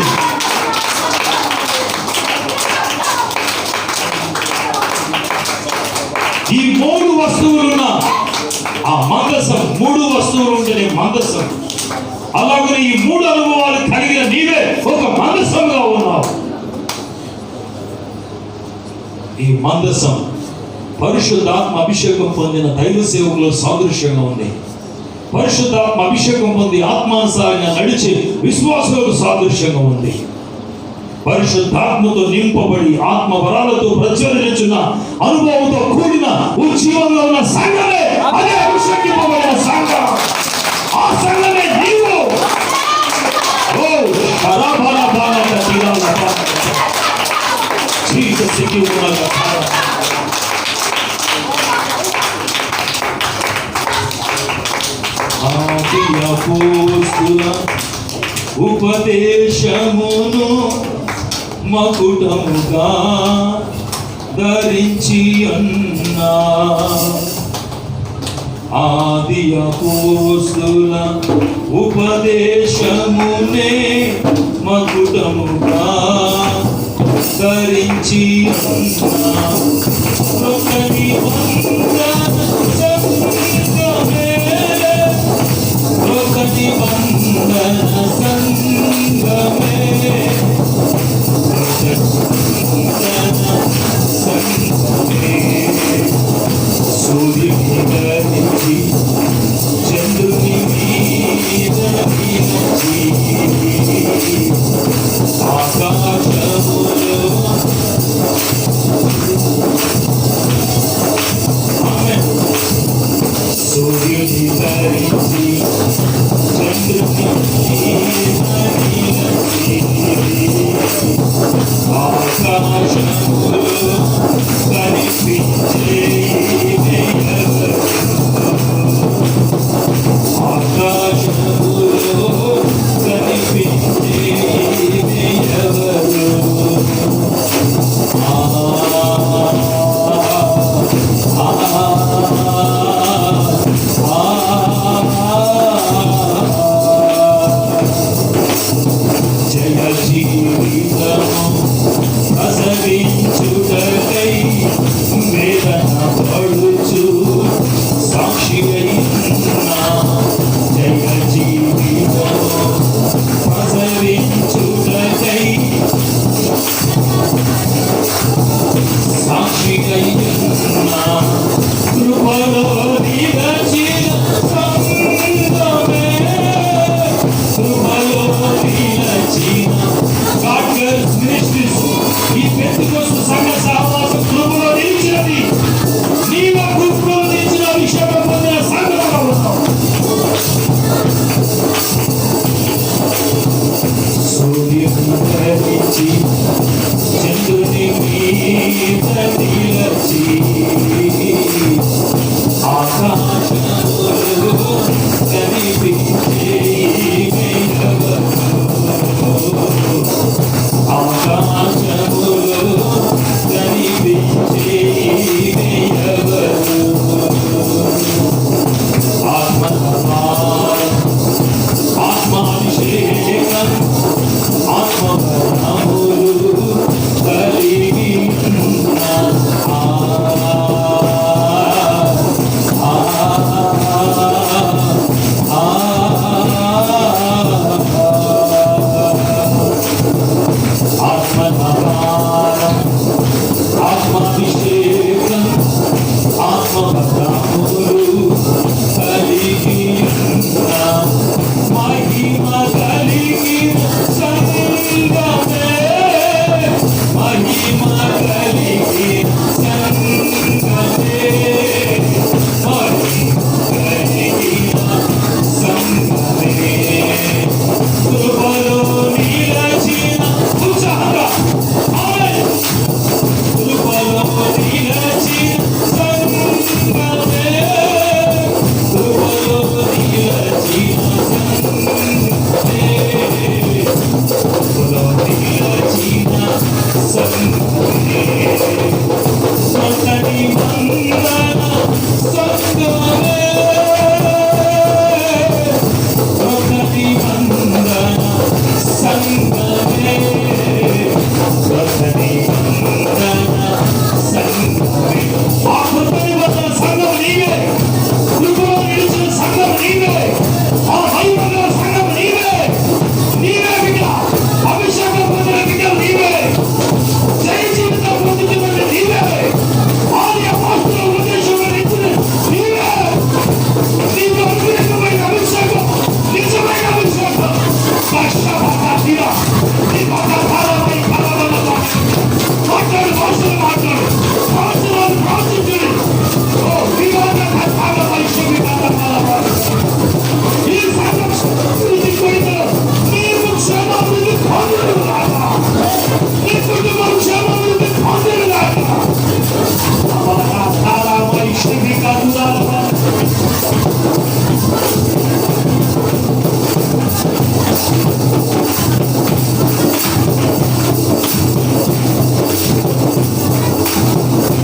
ఈ మూడు వస్తువులున్న ఆ మందసం, మూడు వస్తువులు ఉంటేనే మందసం. అలాగనే ఈ మూడు అనుభవాలు కలిగిన నీవే ఒక మందసంగా ఉన్నావు. ఈ మందసం పరిశుద్ధాత్మ అభిషేకం పొందిన దైవ సేవకులో సాదృశ్యంగా ఉంది. పరిశుద్ధాత్మ అభిషేకం పొంది ఆత్మానుసారంగా నడిచే విశ్వాసులకు సాదృశ్యంగా ఉంది. పరిశుద్ధాత్మతో నింపబడి ఆత్మ వరాలతో ప్రచురించిన అనుభవంతో కూడిన ఉజ్జీవంగా ఉన్న సంఘమే అదే అభిషేకింపబడిన సంఘం. ఆ సంఘమే నీవు. ఓ హరాభరా బాలక తీరాల చీకటికి ఉన్నత ఆది అపోస్తుల ఉపదేశమును మకుటముగా ధరించి ఉన్నా. ఆది అపోస్తుల ఉపదేశమునే మకుటముగా ధరించి ఉన్నా. ఒకని ఒకటి వందన సంగమే, సూర్యుని ధరించి చంద్రుని మీద నిలిచి ఆకాశములో సూర్యుని ధరించి చంద్రుని మీద నిలిచి ఆకాశములో కనిపించే ఆకాశములో కనిపించే ఎవరు? జయ జీవితము ప్రసవించుటకై వేదన పడుచు సాక్షిగై ఉన్నా. జయ జీవితము ప్రసవించుటకై సాక్షిగై ఉన్నా. కృపలో నిలచిన సంగమే, కృపలో నిలచిన గాడ్ గ్రేస్ మినిస్ట్రీస్ ఈ పెద్దకొస్తు సంఘ సహవాసం కృపలో నిలిచినది.